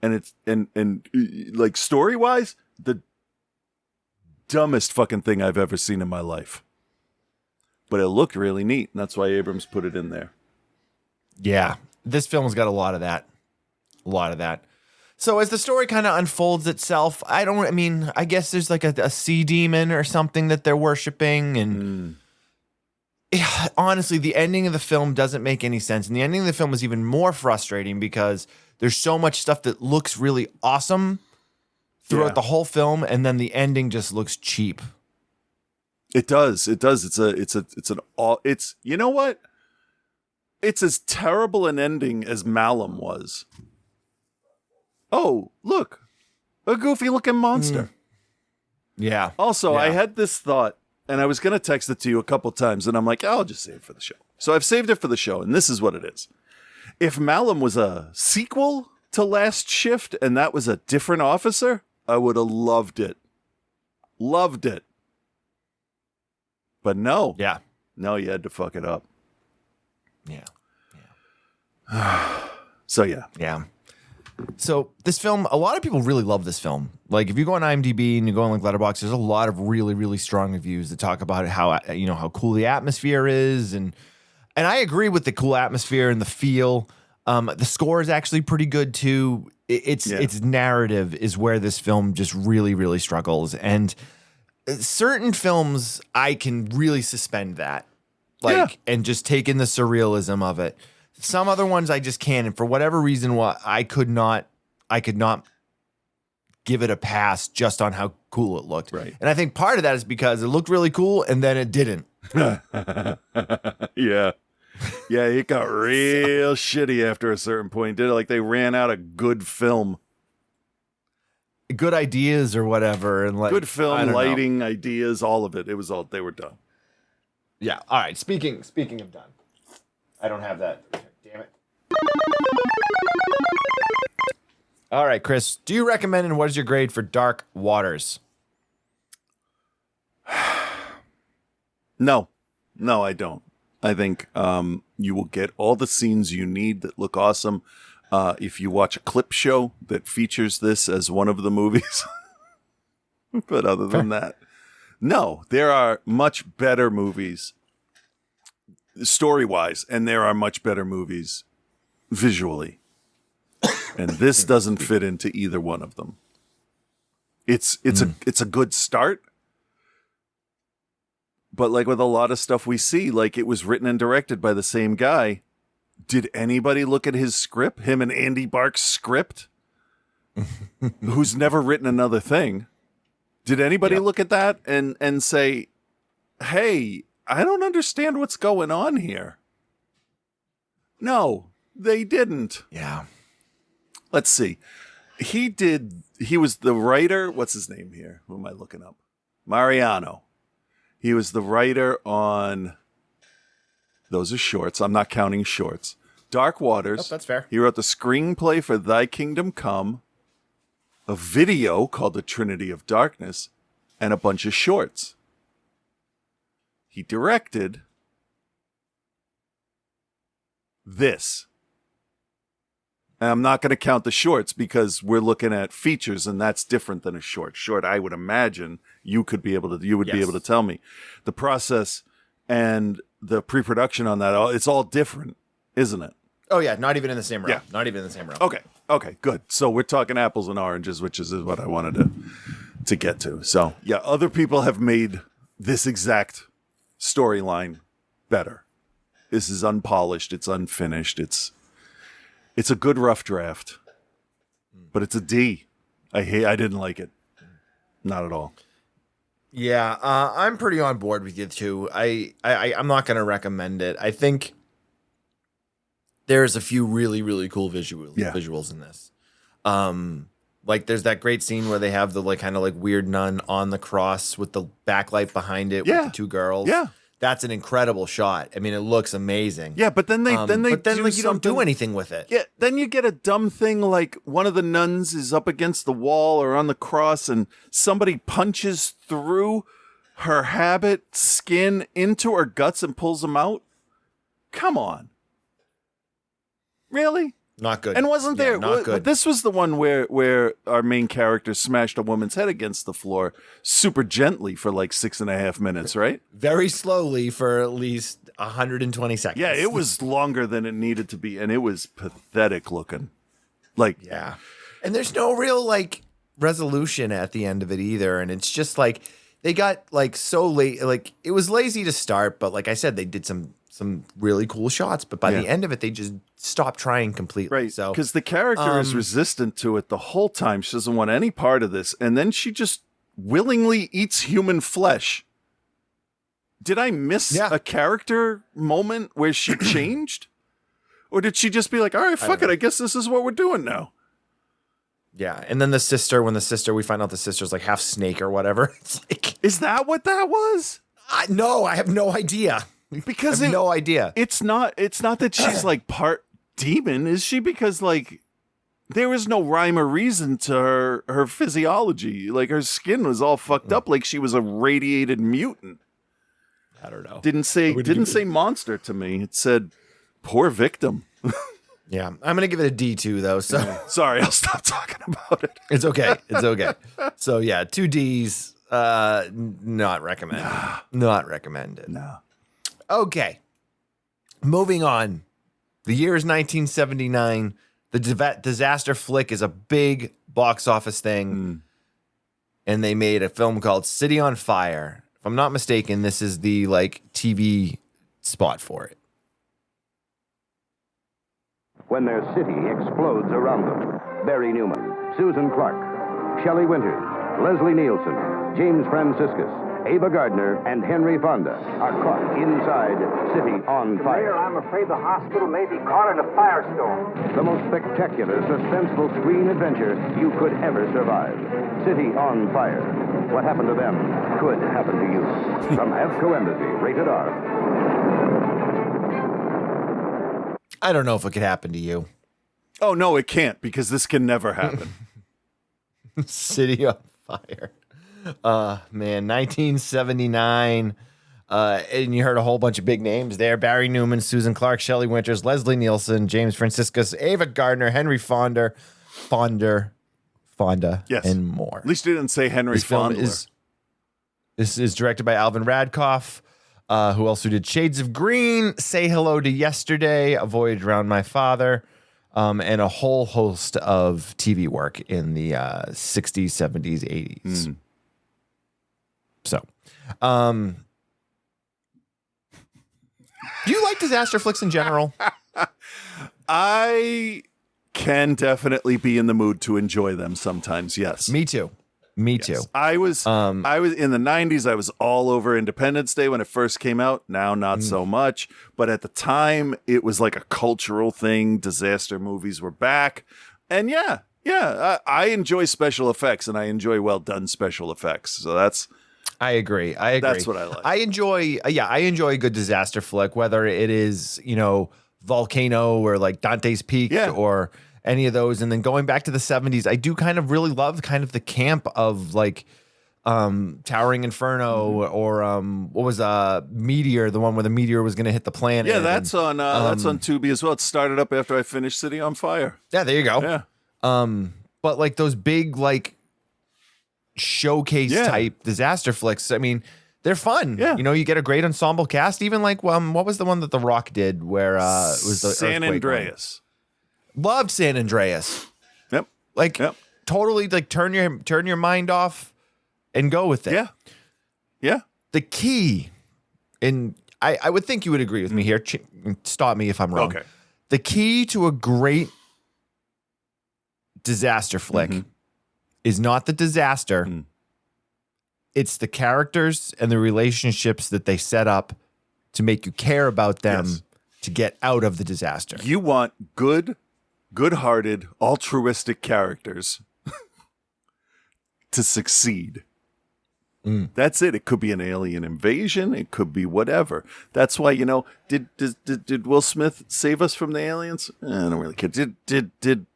and it's and like story wise, the dumbest fucking thing I've ever seen in my life. But it looked really neat, and that's why Abrams put it in there. Yeah, this film's got a lot of that. So as the story kind of unfolds itself, I guess there's like a sea demon or something that they're worshiping. And honestly, the ending of the film doesn't make any sense. And the ending of the film is even more frustrating because there's so much stuff that looks really awesome throughout the whole film. And then the ending just looks cheap. It does. It does. It's you know what? It's as terrible an ending as Malum was. Oh, look, a goofy looking monster. Yeah. Also, Yeah. I had this thought, and I was going to text it to you a couple times, and I'm like, I'll just save it for the show. So I've saved it for the show, and this is what it is. If Malum was a sequel to Last Shift, and that was a different officer, I would have loved it. Loved it. But no. Yeah. No, you had to fuck it up. Yeah. So, yeah. Yeah. So this film, a lot of people really love this film. Like if you go on IMDb and you go on Letterboxd, there's a lot of really, really strong reviews that talk about how cool the atmosphere is, and I agree with the cool atmosphere and the feel. The score is actually pretty good too. Its narrative is where this film just really, really struggles, and certain films I can really suspend that, and just take in the surrealism of it. Some other ones I just can't, and for whatever reason, I could not give it a pass just on how cool it looked. Right. And I think part of that is because it looked really cool, and then it didn't. Yeah. Yeah, it got real shitty after a certain point, did it? Like they ran out of good film. Good ideas or whatever, and Good I film, don't know. lighting, ideas, all of it. It was all, they were done. Yeah. All right. Speaking of done, I don't have that. Damn it. All right, Chris. Do you recommend, and what is your grade for Dark Waters? No, I don't. I think you will get all the scenes you need that look awesome if you watch a clip show that features this as one of the movies. But other than that, no, there are much better movies story-wise, and there are much better movies visually. And this doesn't fit into either one of them. It's a good start. But like with a lot of stuff we see, like it was written and directed by the same guy. Did anybody look at his script? Him and Andy Bark's script? Who's never written another thing. Did anybody look at that and say, hey, I don't understand what's going on here? No, they didn't. Yeah. Let's see. He was the writer. What's his name here? Who am I looking up? Mariano. He was the writer on, those are shorts. I'm not counting shorts. Dark Waters. Oh, that's fair. He wrote the screenplay for Thy Kingdom Come, a video called The Trinity of Darkness, and a bunch of shorts. He directed this. And I'm not going to count the shorts because we're looking at features, and that's different than a short. Short, I would imagine you would be able to tell me the process and the pre-production on that. It's all different, isn't it? Oh yeah, not even in the same realm. Yeah. Not even in the same realm. Okay, good. So we're talking apples and oranges, which is what I wanted to get to. So yeah, other people have made this exact storyline better. This is unpolished. It's unfinished. It's a good rough draft, but it's a D. I didn't like it. Not at all. Yeah, I'm pretty on board with you too. I'm not going to recommend it. I think there's a few really, really cool visuals in this. Like there's that great scene where they have the like kind of like weird nun on the cross with the backlight behind it with the two girls. Yeah. That's an incredible shot. I mean, it looks amazing. Yeah, but then like, you don't do anything with it. Yeah, then you get a dumb thing like one of the nuns is up against the wall or on the cross and somebody punches through her habit skin into her guts and pulls them out. Come on. Really? Not good. And wasn't there? Not good. This was the one where our main character smashed a woman's head against the floor super gently for like 6.5 minutes, right? Very slowly for at least 120 seconds. Yeah, it was longer than it needed to be, and it was pathetic looking. Like, yeah. And there's no real like resolution at the end of it either. And it's just like they got like so late. Like it was lazy to start, but like I said, they did some really cool shots. But by the end of it, they just stopped trying completely. Right. So because the character is resistant to it the whole time. She doesn't want any part of this, and then she just willingly eats human flesh. Did I miss a character moment where she changed? Or did she just be like, all right, fuck it, I guess this is what we're doing now? Yeah. And then we find out the sister's like half snake or whatever. It's like, is that what that was? No, I have no idea. Because I have no idea. It's not that she's like part demon, is she? Because like there was no rhyme or reason to her physiology. Like her skin was all fucked up like she was a radiated mutant. I don't know. Didn't say monster to me. It said poor victim. Yeah. I'm going to give it a D2 though. So sorry, I'll stop talking about it. It's okay. It's okay. So yeah, 2 Ds. Not recommended. Not recommended. No. Okay. Moving on. The year is 1979. The disaster flick is a big box office thing. And they made a film called City on Fire. If I'm not mistaken, this is the like TV spot for it. When their city explodes around them, Barry Newman, Susan Clark, Shelley Winters, Leslie Nielsen, James Franciscus, Ava Gardner, and Henry Fonda are caught inside City on Fire. Mayor, I'm afraid the hospital may be caught in a firestorm. The most spectacular, suspenseful screen adventure you could ever survive. City on Fire. What happened to them could happen to you. From AFCO Embassy, rated R. I don't know if it could happen to you. Oh, no, it can't, because this can never happen. City on Fire. Man, 1979. And you heard a whole bunch of big names there. Barry Newman, Susan Clark, Shelley Winters, Leslie Nielsen, James Franciscus, Ava Gardner, Henry Fonda, Yes. and more. At least you didn't say Henry Fonda. This is directed by Alvin Radkoff, who also did Shades of Green, Say Hello to Yesterday, A Voyage Around My Father, and a whole host of TV work in the 60s, 70s, 80s. So, do you like disaster flicks in general? I can definitely be in the mood to enjoy them sometimes. Yes. Me too. I was in the 90s. I was all over Independence Day when it first came out. Now, not so much. But at the time, it was like a cultural thing. Disaster movies were back. And I enjoy special effects, and I enjoy well done special effects. So I agree. That's what I like. I enjoy a good disaster flick, whether it is, Volcano or like Dante's Peak or any of those. And then going back to the 70s, I do kind of really love kind of the camp of like Towering Inferno or what was Meteor, the one where the meteor was going to hit the planet. Yeah, that's on Tubi as well. It started up after I finished City on Fire. Yeah, there you go. Yeah. But like those big like showcase type disaster flicks, I mean, they're fun. Yeah. You know, you get a great ensemble cast. Even like what was the one that The Rock did where it was the San earthquake Andreas. one? Loved San Andreas. Yep. Like Yep. totally like turn your mind off and go with it. Yeah. Yeah. The key, and I would think you would agree with me here. Stop me if I'm wrong. Okay. The key to a great disaster flick is not the disaster. It's the characters and the relationships that they set up to make you care about them to get out of the disaster. You want good-hearted, altruistic characters to succeed. That's it. It could be an alien invasion. It could be whatever. That's why, you know, did Will Smith save us from the aliens? I don't really care. Did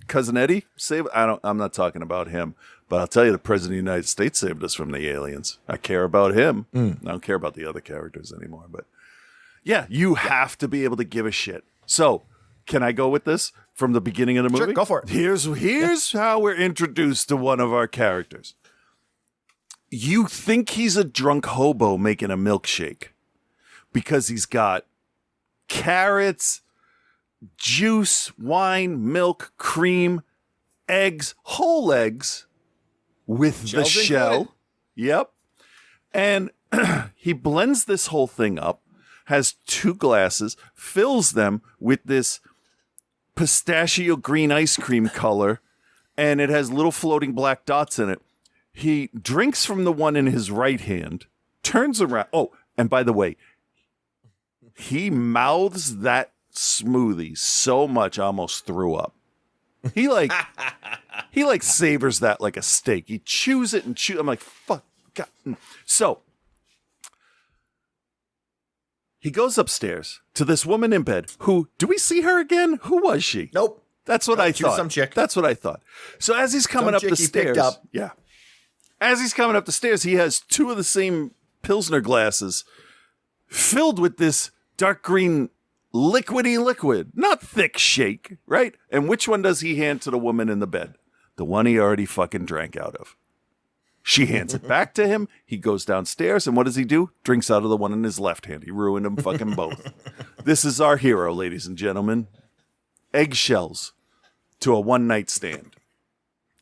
Cousin Eddie save? I'm not talking about him, but I'll tell you, the President of the United States saved us from the aliens. I care about him. I don't care about the other characters anymore. But yeah, you have to be able to give a shit. So, can I go with this from the beginning of the movie? Sure, go for it. Here's how we're introduced to one of our characters. You think he's a drunk hobo making a milkshake because he's got carrots, juice, wine, milk, cream, eggs, whole eggs with the Shells shell. included. Yep. And he blends this whole thing up, has 2 glasses, fills them with this pistachio green ice cream color, and it has little floating black dots in it. He drinks from the one in his right hand, turns around. Oh, and by the way, he mouths that smoothie so much I almost threw up. He like savors that like a steak. He chews it and chews. I'm like, fuck. God. So he goes upstairs to this woman in bed who, do we see her again? Who was she? Nope. That's what I She was thought. some chick. That's what I thought. So as he's coming Some up the chick he picked stairs, up. yeah. As he's coming up the stairs, he has 2 of the same Pilsner glasses filled with this dark green liquidy liquid, not thick shake, right? And which one does he hand to the woman in the bed? The one he already fucking drank out of. She hands it back to him. He goes downstairs, and what does he do? Drinks out of the one in his left hand. He ruined them fucking both. This is our hero, ladies and gentlemen. Eggshells to a one-night stand.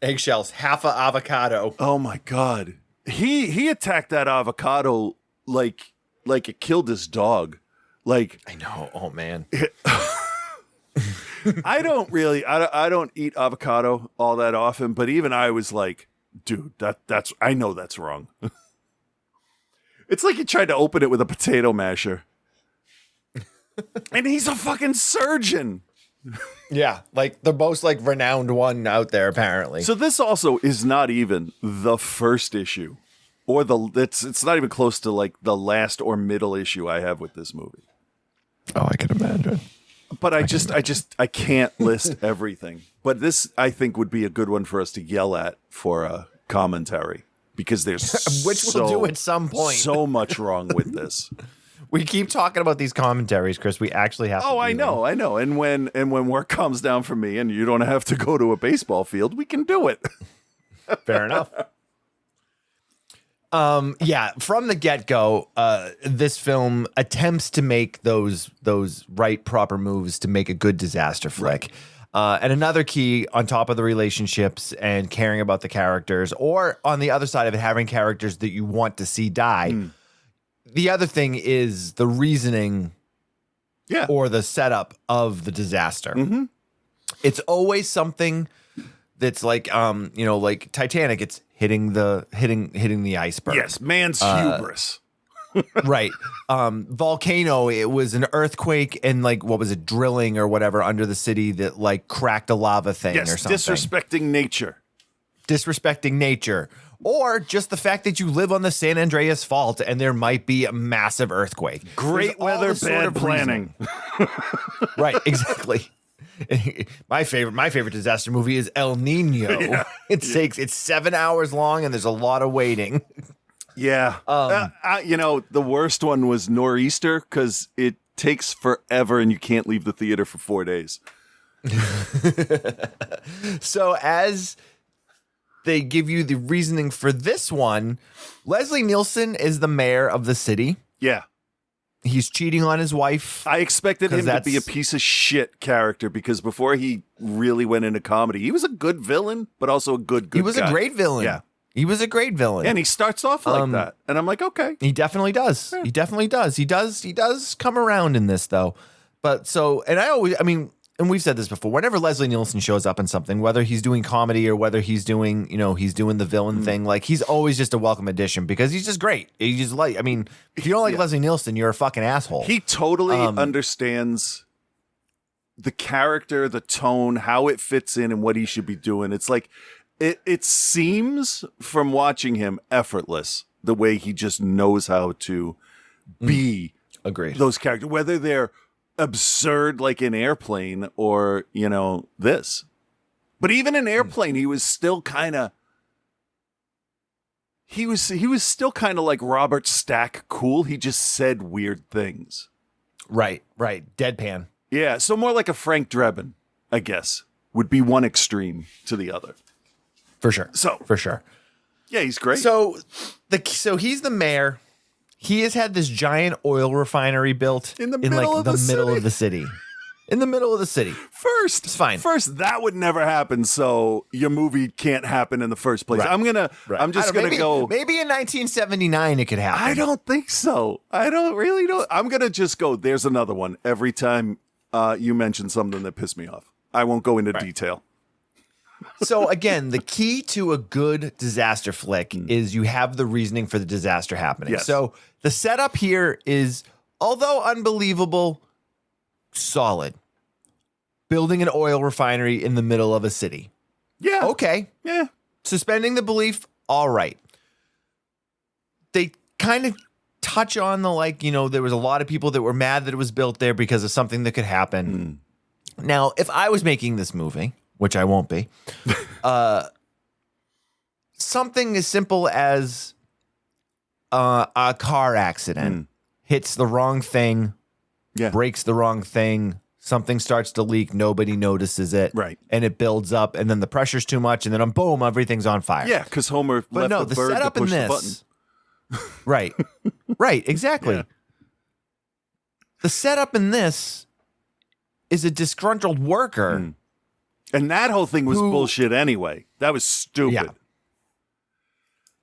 Eggshells, half a avocado. Oh my god. He attacked that avocado like it killed his dog. Like, I know. Oh man. I don't eat avocado all that often, but even I was like, dude, that's I know that's wrong. It's like he tried to open it with a potato masher. And he's a fucking surgeon. Yeah, like the most like renowned one out there apparently. So this also is not even the first issue, or it's not even close to like the last or middle issue I have with this movie. Oh, I can imagine. But I can't list everything. But this I think would be a good one for us to yell at for a commentary because there's Which we'll do at some point. So much wrong with this. We keep talking about these commentaries, Chris. We actually have to Oh, I do know. And when work comes down for me and you don't have to go to a baseball field, we can do it. them. Fair enough. Yeah, from the get-go, this film attempts to make those right proper moves to make a good disaster flick. And another key on top of the relationships and caring about the characters, or on the other side of it, having characters that you want to see die. The other thing is the reasoning or the setup of the disaster. It's always something that's like, like Titanic, it's hitting the iceberg. Yes, man's hubris. Right. Volcano, it was an earthquake and like, what was it, drilling or whatever under the city that like cracked a lava thing or something. Disrespecting nature. Disrespecting nature. Or just the fact that you live on the San Andreas Fault and there might be a massive earthquake. Great There's all weather, this sort bad of planning. Right, exactly. My favorite disaster movie is El Nino. It's 7 hours long and there's a lot of waiting. Yeah. The worst one was Nor'easter because it takes forever and you can't leave the theater for 4 days. So as they give you the reasoning for this one, Leslie Nielsen is the mayor of the city. Yeah. He's cheating on his wife. I expected him to be a that's- piece of shit character because before he really went into comedy, he was a good villain, but also a good He was guy. a great villain. Yeah. He was a great villain. And he starts off like that. And I'm like, okay. He definitely does. He definitely does. He does come around in this though. But so, and we've said this before, whenever Leslie Nielsen shows up in something, whether he's doing comedy or whether he's doing the villain thing, like he's always just a welcome addition because he's just great. He's just like, if you don't like Leslie Nielsen, you're a fucking asshole. He totally understands the character, the tone, how it fits in and what he should be doing. It's like, it seems from watching him effortless, the way he just knows how to be Agreed. those characters, whether they're absurd like in Airplane or, this. But even in Airplane, he was still kind of he was still kind of like Robert Stack cool. He just said weird things. Right. Deadpan. Yeah, so more like a Frank Drebin, I guess, would be one extreme to the other. For sure. So- for sure. Yeah, he's great. So he's the mayor. He has had this giant oil refinery built In the middle of the middle city. of the city. In the middle of the city. First, It's fine. First, that would never happen. So your movie can't happen in the first place. Right. I'm just gonna go. Maybe in 1979 it could happen. I don't think so. I don't really know. I'm gonna just go. There's another one every time you mention something that pissed me off. I won't go into detail. So again, the key to a good disaster flick is you have the reasoning for the disaster happening. Yes. So the setup here is, although unbelievable, solid. Building an oil refinery in the middle of a city. Yeah. Okay. Yeah. Suspending the belief, all right. They kind of touch on the there was a lot of people that were mad that it was built there because of something that could happen. Now, if I was making this movie, which I won't be, something as simple as a car accident hits the wrong thing, Yeah. breaks the wrong thing, something starts to leak, nobody notices it, Right. and it builds up, and then the pressure's too much, and then boom, everything's on fire. Yeah, because Homer But left no, the the bird to setup in push the button. this, right, exactly. Yeah. The setup in this is a disgruntled worker. And that whole thing was Who- bullshit anyway. That was stupid. Yeah.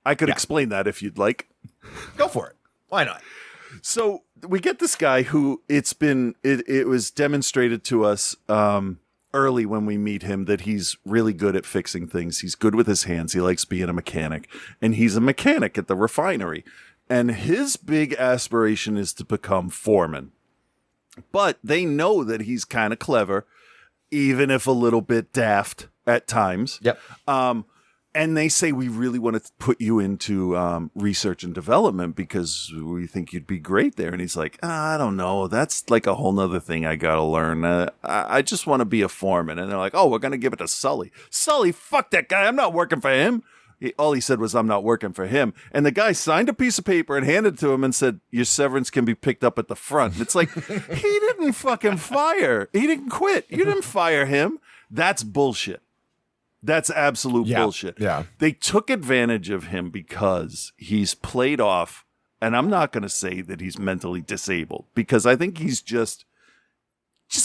I could explain that if you'd like. Go for it. Why not? So we get this guy who it was demonstrated to us early when we meet him that he's really good at fixing things. He's good with his hands. He likes being a mechanic, and he's a mechanic at the refinery. And his big aspiration is to become foreman. But they know that he's kind of clever, even if a little bit daft at times. Yep. And they say, we really want to put you into research and development because we think you'd be great there. And he's like, I don't know. That's like a whole nother thing I got to learn. I just want to be a foreman. And they're like, oh, we're going to give it to Sully. Sully, fuck that guy. I'm not working for him. All he said was, I'm not working for him. And the guy signed a piece of paper and handed it to him and said, your severance can be picked up at the front. And it's like, he didn't fucking fire. He didn't quit. You didn't fire him. That's bullshit. That's absolute bullshit. Yeah. They took advantage of him because he's played off, and I'm not going to say that he's mentally disabled because I think he's just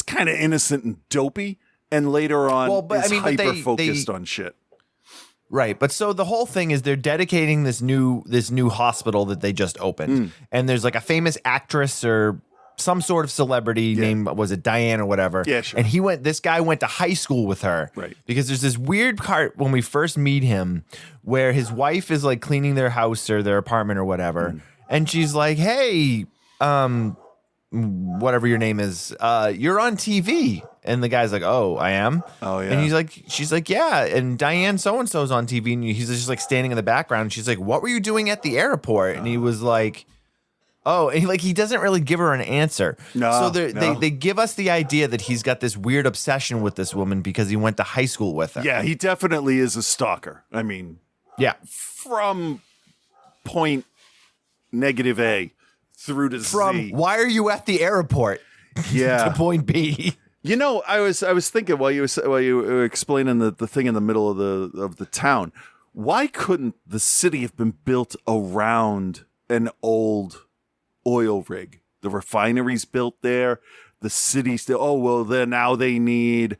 kind of innocent and dopey, and later on is hyper-focused on shit. Right. But so the whole thing is they're dedicating this new hospital that they just opened. And there's like a famous actress or some sort of celebrity named, was it Diane or whatever? Yeah, sure. And this guy went to high school with her. Right. Because there's this weird part when we first meet him where his wife is like cleaning their house or their apartment or whatever. And she's like, hey, whatever your name is, you're on TV. And the guy's like, oh, I am? Oh, yeah. And she's like, yeah. And Diane so-and-so's on TV. And he's just like standing in the background. And she's like, what were you doing at the airport? And he was like, Oh, and he doesn't really give her an answer. No, So no. they give us the idea that he's got this weird obsession with this woman because he went to high school with her. Yeah, he definitely is a stalker. I mean, Yeah. from point -A through to From Z. why are you at the airport Yeah. to point B? You know, I was thinking while you were explaining the thing in the middle of the town, why couldn't the city have been built around an old oil rig? The refinery's built there. The city's still. Oh well, then now they need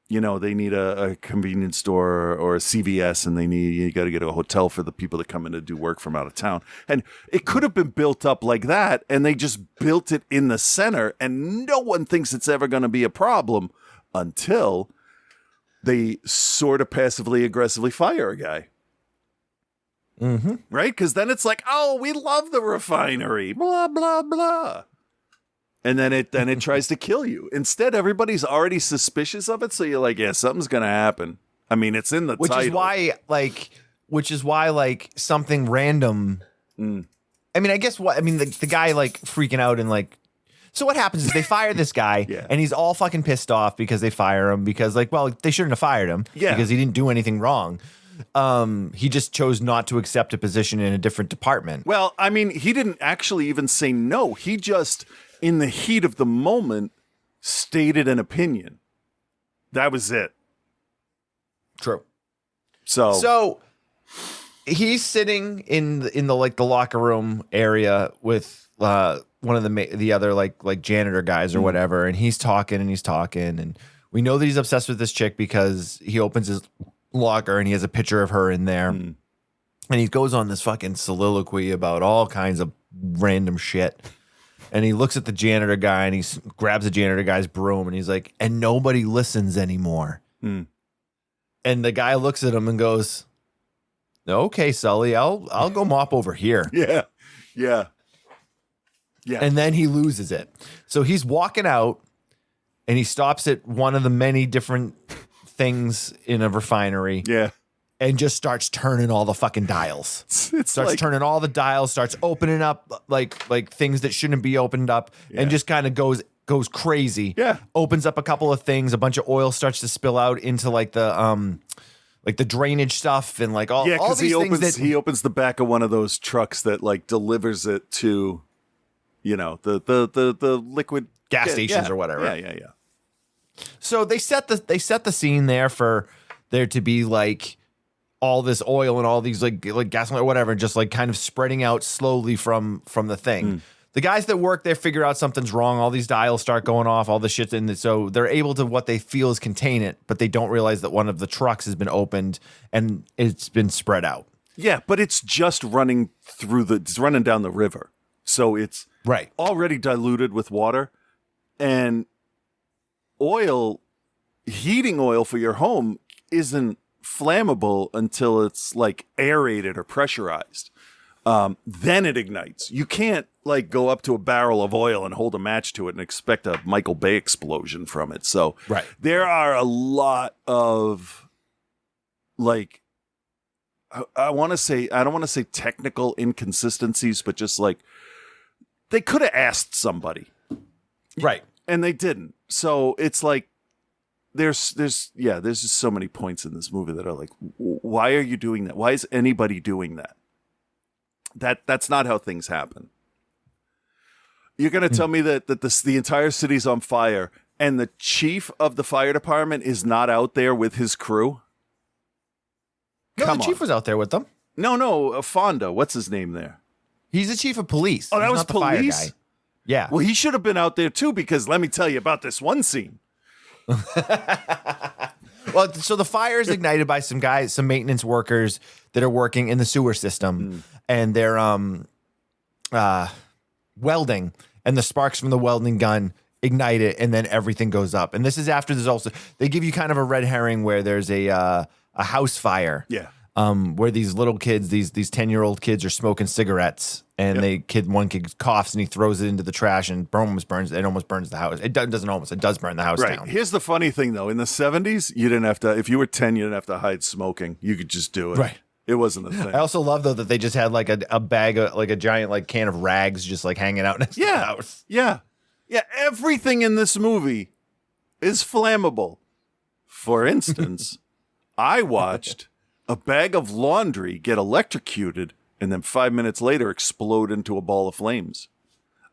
they need a convenience store or a CVS, and you got to get a hotel for the people that come in to do work from out of town. And it could have been built up like that, and they just built it in the center, and no one thinks it's ever going to be a problem until they sort of passively aggressively fire a guy. Mm-hmm. Right? Because then it's like, oh, we love the refinery, blah, blah, blah. And then it tries to kill you. Instead, everybody's already suspicious of it, so you're like, yeah, something's gonna happen. I mean, it's in the Which title. is why something random. I mean, I guess the guy freaking out and so what happens is they fire this guy Yeah. and he's all fucking pissed off because they fire him because they shouldn't have fired him because he didn't do anything wrong. He just chose not to accept a position in a different department. Well, I mean, he didn't actually even say no. He just, in the heat of the moment, stated an opinion. That was it. True. So he's sitting in the locker room area with one of the other janitor guys or whatever, and he's talking and we know that he's obsessed with this chick because he opens his locker and he has a picture of her in there, and he goes on this fucking soliloquy about all kinds of random shit. And he looks at the janitor guy and he grabs the janitor guy's broom and he's like, and nobody listens anymore. And the guy looks at him and goes, okay, Sully, I'll go mop over here. yeah. And then he loses it. So he's walking out and he stops at one of the many different things in a refinery Yeah. and just starts turning all the fucking dials. It's Starts like, turning all the dials, starts opening up like things that shouldn't be opened up, and just kind of goes crazy. Yeah. Opens up a couple of things, a bunch of oil starts to spill out into the drainage stuff and all yeah, because these things that he opens the back of one of those trucks that delivers it to, the liquid gas stations or whatever. Yeah. So they set the scene there for there to be all this oil and all these like gasoline or whatever, just kind of spreading out slowly from the thing. The guys that work there figure out something's wrong. All these dials start going off, all the shit's in it. So they're able to what they feel is contain it, but they don't realize that one of the trucks has been opened and it's been spread out. Yeah, but it's just running down the river. So it's Right. already diluted with water, and heating oil for your home isn't flammable until it's aerated or pressurized. Then it ignites. You can't go up to a barrel of oil and hold a match to it and expect a Michael Bay explosion from it. So Right. there are a lot of I don't want to say technical inconsistencies, but just they could have asked somebody. Right. And they didn't. So it's there's just so many points in this movie that are why are you doing that? Why is anybody doing that? That's not how things happen. You're going to tell me that the entire city's on fire and the chief of the fire department is not out there with his crew? No, Come the chief on. was out there with them. No, Fonda. What's his name there? He's the chief of police. Oh, that He's was not the fire police? guy. Yeah. Well, he should have been out there too, because let me tell you about this one scene. Well, so the fire is ignited by some maintenance workers that are working in the sewer system, and they're welding, and the sparks from the welding gun ignite it, and then everything goes up. And this is after they give you kind of a red herring where there's a house fire. Yeah. Where these little kids, these 10-year-old kids are smoking cigarettes, and one kid coughs and he throws it into the trash and it almost burns the house. It does burn the house Right. down. Here's the funny thing, though. In the 70s, you didn't have to, if you were 10, you didn't have to hide smoking. You could just do it. Right. It wasn't a thing. I also love though that they just had like a bag of like a giant like can of rags just like hanging out next to the house. Yeah. Everything in this movie is flammable. For instance, I watched a bag of laundry get electrocuted and then 5 minutes later explode into a ball of flames.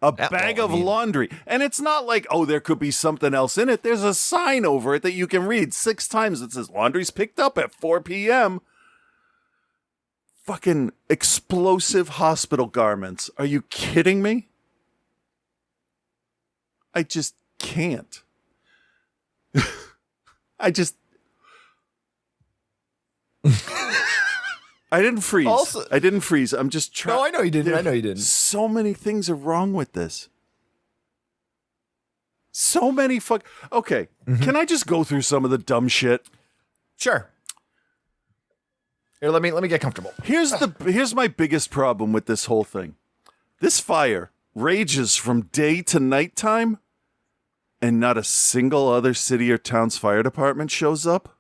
A bag of laundry. And it's not like, oh, there could be something else in it. There's a sign over it that you can read 6 times that says laundry's picked up at 4 p.m. Fucking explosive hospital garments. Are you kidding me? I just can't. I didn't freeze. I didn't freeze. I'm just trying. No, I know you didn't. So many things are wrong with this. So many Okay, can I just go through some of the dumb shit? Sure. Here, let me get comfortable. Here's my biggest problem with this whole thing. This fire rages from day to nighttime, and not a single other city or town's fire department shows up.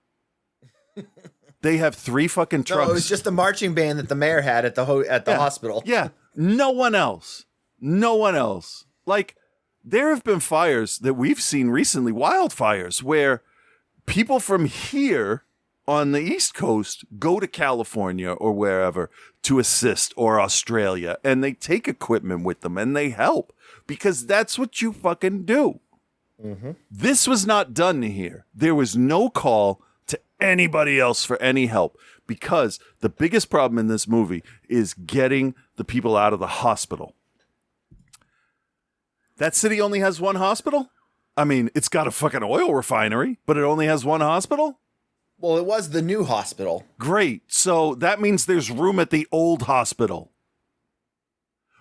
They have 3 fucking trucks. No, it was just the marching band that the mayor had at the hospital. Yeah, no one else. No one else. Like, there have been fires that we've seen recently, wildfires, where people from here on the East Coast go to California or wherever to assist, or Australia, and they take equipment with them and they help because that's what you fucking do. Mm-hmm. This was not done here. There was no call to anybody else for any help because the biggest problem in this movie is getting the people out of the hospital. That city only has 1 hospital? I mean, it's got a fucking oil refinery, but it only has 1 hospital? Well, it was the new hospital. Great. So that means there's room at the old hospital.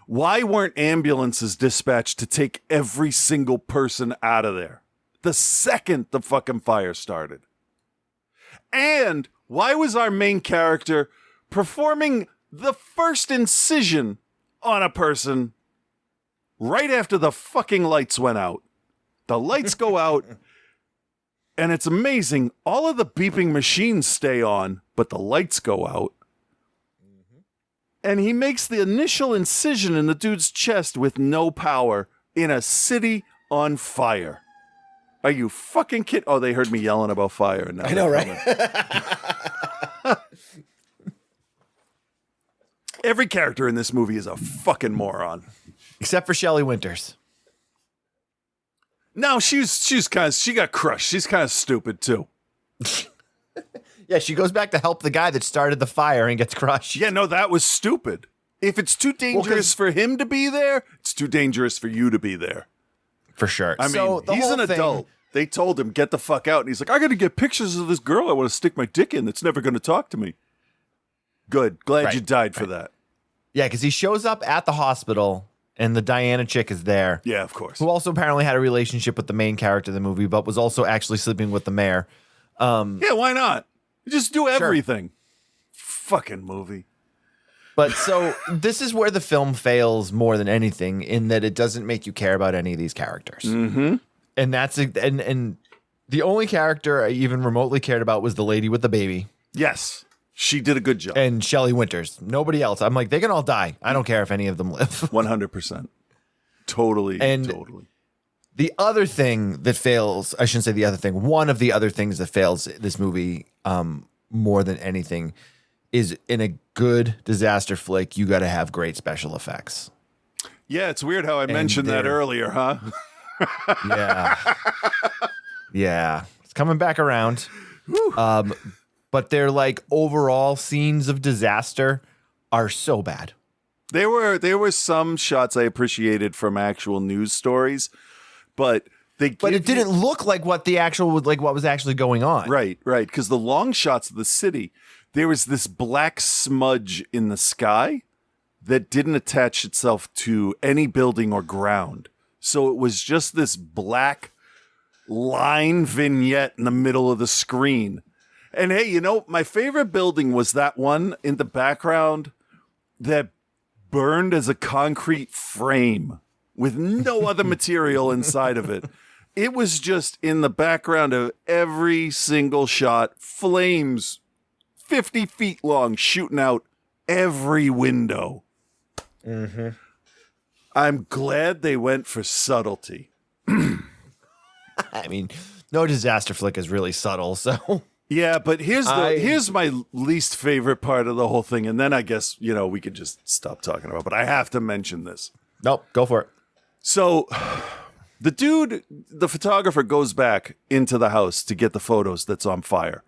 Why weren't ambulances dispatched to take every single person out of there the second the fucking fire started? And why was our main character performing the first incision on a person right after the fucking lights went out? The lights go out, and it's amazing. All of the beeping machines stay on, but the lights go out. And he makes the initial incision in the dude's chest with no power in a city on fire. Are you fucking kidding? Oh, they heard me yelling about fire. Now I know, right? Every character in this movie is a fucking moron. Except for Shelley Winters. No, she got crushed. She's kind of stupid too. Yeah, she goes back to help the guy that started the fire and gets crushed. Yeah, no, that was stupid. If it's too dangerous for him to be there, it's too dangerous for you to be there. For sure. I mean, he's an adult. They told him, get the fuck out. And he's like, I got to get pictures of this girl I want to stick my dick in that's never going to talk to me. Good. Glad you died for that. Yeah, because he shows up at the hospital and the Diana chick is there. Yeah, of course. Who also apparently had a relationship with the main character of the movie, but was also actually sleeping with the mayor. Yeah, why not? Just do everything. Sure. Fucking movie. But so this is where the film fails more than anything, in that it doesn't make you care about any of these characters. Mm-hmm. And that's and the only character I even remotely cared about was the lady with the baby. Yes. She did a good job. And Shelley Winters. Nobody else. I'm like, they can all die. I don't care if any of them live. 100%. Totally. Totally. The other thing that fails, I shouldn't say the other thing, one of the other things that fails this movie more than anything is, in a good disaster flick, you got to have great special effects. Yeah, it's weird how I mentioned that earlier, huh? Yeah. Yeah. It's coming back around. But they're like overall scenes of disaster are so bad. There were some shots I appreciated from actual news stories, but it didn't look like what what was actually going on. Right. Because the long shots of the city, there was this black smudge in the sky that didn't attach itself to any building or ground. So it was just this black line vignette in the middle of the screen. And hey, my favorite building was that one in the background that burned as a concrete frame with no other material inside of it. It was just in the background of every single shot, flames 50 feet long, shooting out every window. Mm-hmm. I'm glad they went for subtlety. I mean, no disaster flick is really subtle, so. Yeah, but here's my least favorite part of the whole thing, and then I guess, we could just stop talking about it, but I have to mention this. Nope, go for it. So the photographer goes back into the house to get the photos that's on fire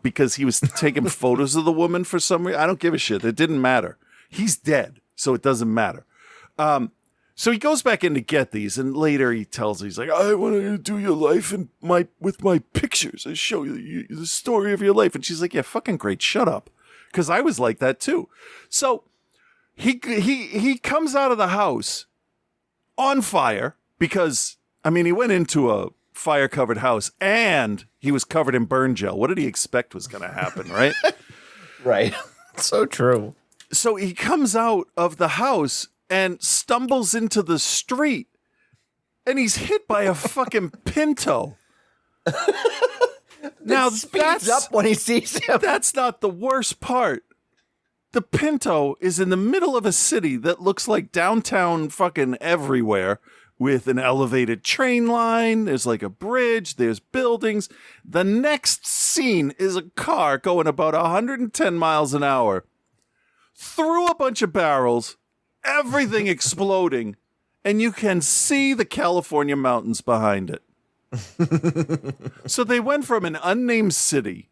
because he was taking photos of the woman for some reason. I don't give a shit. It didn't matter. He's dead, so it doesn't matter. So he goes back in to get these, and later he tells her, he's like, I want to do your life with my pictures. I show you the story of your life. And she's like, yeah, fucking great. Shut up. Because I was like that too. So he comes out of the house on fire because, he went into a fire-covered house and he was covered in burn gel. What did he expect was going to happen, right? Right. So true. So he comes out of the house and stumbles into the street, and he's hit by a fucking Pinto. Now Speeds up when he sees him. That's not the worst part. The Pinto is in the middle of a city that looks like downtown fucking everywhere, with an elevated train line. There's like a bridge. There's buildings. The next scene is a car going about 110 miles an hour through a bunch of barrels, everything exploding, and you can see the California mountains behind it. So they went from an unnamed city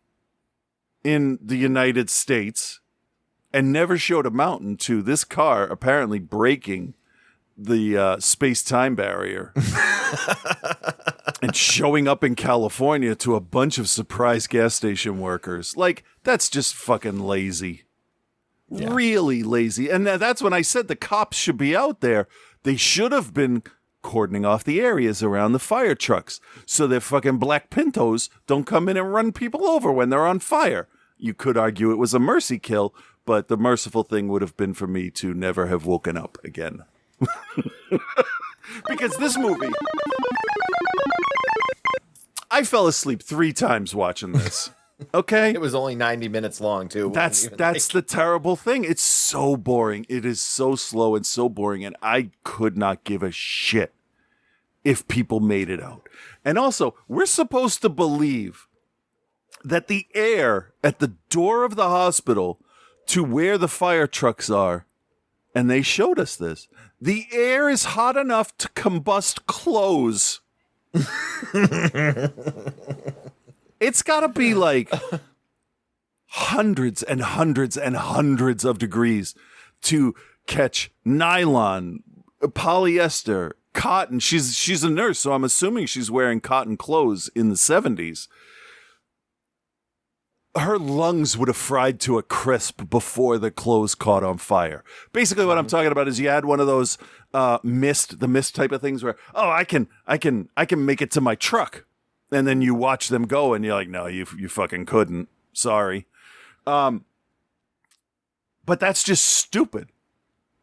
in the United States and never showed a mountain to this car apparently breaking the space-time barrier and showing up in California to a bunch of surprise gas station workers. Like, that's just fucking lazy. Yeah. Really lazy. And that's when I said the cops should be out there. They should have been cordoning off the areas around the fire trucks so their fucking black Pintos don't come in and run people over when they're on fire. You could argue it was a mercy kill, but the merciful thing would have been for me to never have woken up again. Because this movie, I fell asleep 3 times watching this. Okay. It was only 90 minutes long, too. That's the terrible thing. It's so boring. It is so slow and so boring, and I could not give a shit if people made it out. And also, we're supposed to believe that the air at the door of the hospital to where the fire trucks are, and they showed us this, the air is hot enough to combust clothes. It's got to be like hundreds and hundreds and hundreds of degrees to catch nylon, polyester, cotton. She's a nurse, so I'm assuming she's wearing cotton clothes in the 70s. Her lungs would have fried to a crisp before the clothes caught on fire. Basically, what I'm talking about is you had one of those the mist type of things where, I can make it to my truck. And then you watch them go, and you're like, no, you fucking couldn't. Sorry. But that's just stupid.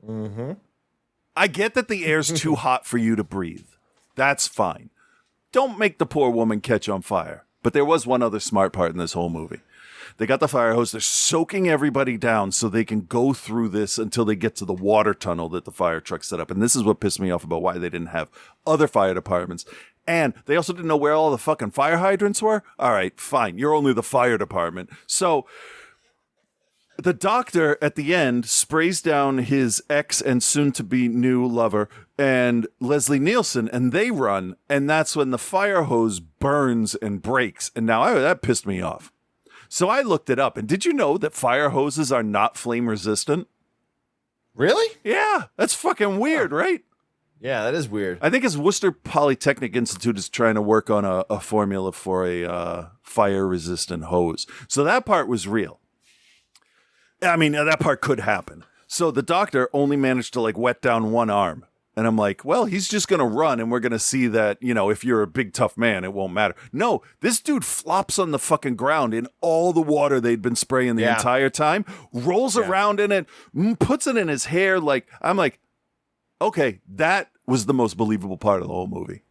Mm-hmm. I get that the air's too hot for you to breathe. That's fine. Don't make the poor woman catch on fire. But there was one other smart part in this whole movie. They got the fire hose. They're soaking everybody down so they can go through this until they get to the water tunnel that the fire truck set up. And this is what pissed me off about why they didn't have other fire departments. And they also didn't know where all the fucking fire hydrants were. All right, fine. You're only the fire department. So the doctor at the end sprays down his ex and soon-to-be new lover and Leslie Nielsen, and they run. And that's when the fire hose burns and breaks. And now that pissed me off. So I looked it up. And did you know that fire hoses are not flame resistant? Really? Yeah. That's fucking weird, right? Yeah, that is weird. I think his Worcester Polytechnic Institute is trying to work on a formula for a fire-resistant hose. So that part was real. I mean, that part could happen. So the doctor only managed to wet down one arm. And I'm like, well, he's just going to run and we're going to see that, if you're a big, tough man, it won't matter. No, this dude flops on the fucking ground in all the water they'd been spraying the entire time, rolls around in it, puts it in his hair. I'm like, okay, that was the most believable part of the whole movie.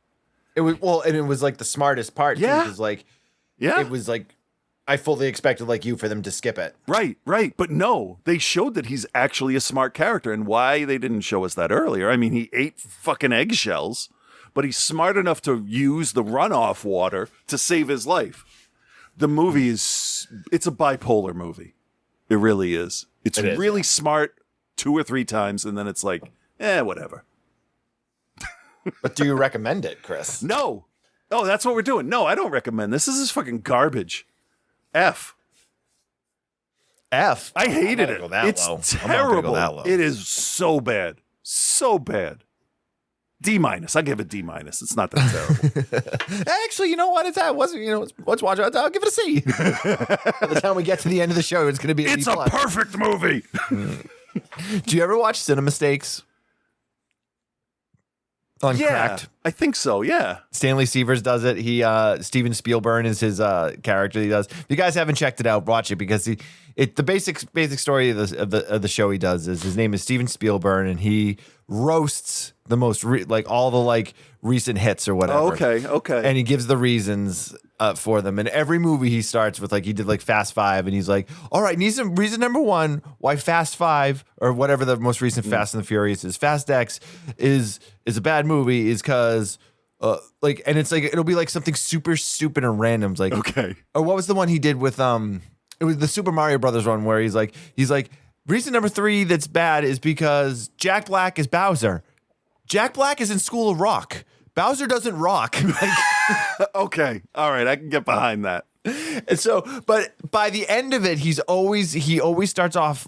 It was, well, and it was the smartest part. Yeah. Too, 'cause, yeah. It was I fully expected, like you, for them to skip it. Right. But no, they showed that he's actually a smart character, and why they didn't show us that earlier. I mean, he ate fucking eggshells, but he's smart enough to use the runoff water to save his life. The movie it's a bipolar movie. It really is. It's really smart 2 or 3 times, and then it's like, whatever. But do you recommend it, Chris? No. Oh, that's what we're doing. No, I don't recommend this. This is fucking garbage. F. I hated it. It's low. terrible. It is so bad. So bad. D-. I give it D-. It's not that terrible. Actually, you know what? It's that wasn't. Let's watch it. I'll give it a C. By the time we get to the end of the show, it's going to be. It's a perfect movie. Do you ever watch Cinema Mistakes? On Cracked? I think so. Yeah. Stanley Severs does it. Steven Spielberg is his character. He does. If you guys haven't checked it out, watch it because the basic story of the show he does is his name is Steven Spielberg, and he roasts the most all the recent hits or whatever. Okay. And he gives the reasons for them. And every movie he starts with, he did Fast Five, and he's like, all right, reason number 1 why Fast Five or whatever the most recent Fast and the Furious is, Fast X is a bad movie is because and it's it'll be something super stupid and random. It's okay. Or what was the one he did with it was the Super Mario Brothers one where he's like reason number 3 that's bad is because Jack Black is Bowser. Jack Black is in School of Rock. Bowser doesn't rock. Okay. All right. I can get behind that. And so, but by the end of it, he always starts off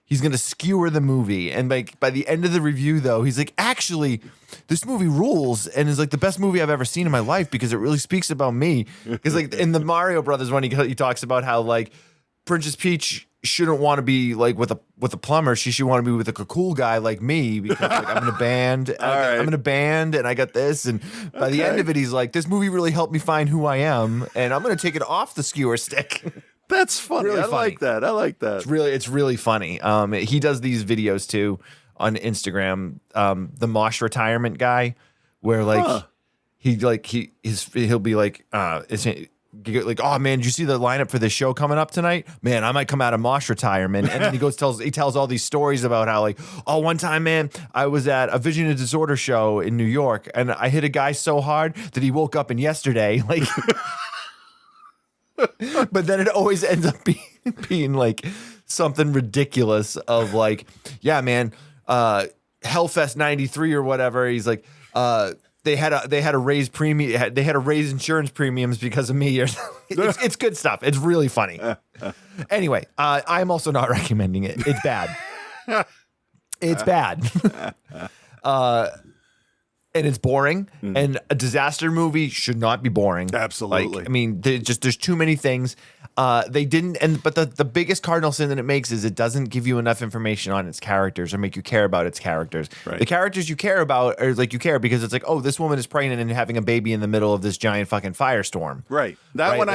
he's going to skewer the movie. And by the end of the review, though, he's like, actually, this movie rules and is the best movie I've ever seen in my life because it really speaks about me. Because in the Mario Brothers one, he talks about how Princess Peach shouldn't want to be with a plumber. She should want to be with a cool guy like me because I'm in a band. I'm in a band and I got this. And by the end of it, he's like, this movie really helped me find who I am, and I'm going to take it off the skewer stick. That's funny. Really I funny. like that. I like that. It's really funny. He does these videos too on Instagram. The Mosh retirement guy, where he'll be oh man, did you see the lineup for this show coming up tonight? Man, I might come out of Mosh retirement. And then he tells all these stories about how one time, man, I was at a Vision and Disorder show in New York, and I hit a guy so hard that he woke up in yesterday. But then it always ends up being something ridiculous of yeah, man, Hellfest 93 or whatever. He's like, they had a raise premium. They had to raise insurance premiums because of me. Or it's good stuff. It's really funny. Anyway, I'm also not recommending it. It's bad. It's bad. And it's boring. And a disaster movie should not be boring. Absolutely. There's too many things. They didn't, but the biggest cardinal sin that it makes is it doesn't give you enough information on its characters or make you care about its characters. Right. The characters you care about are you care because it's oh, this woman is pregnant and having a baby in the middle of this giant fucking firestorm. Right. That one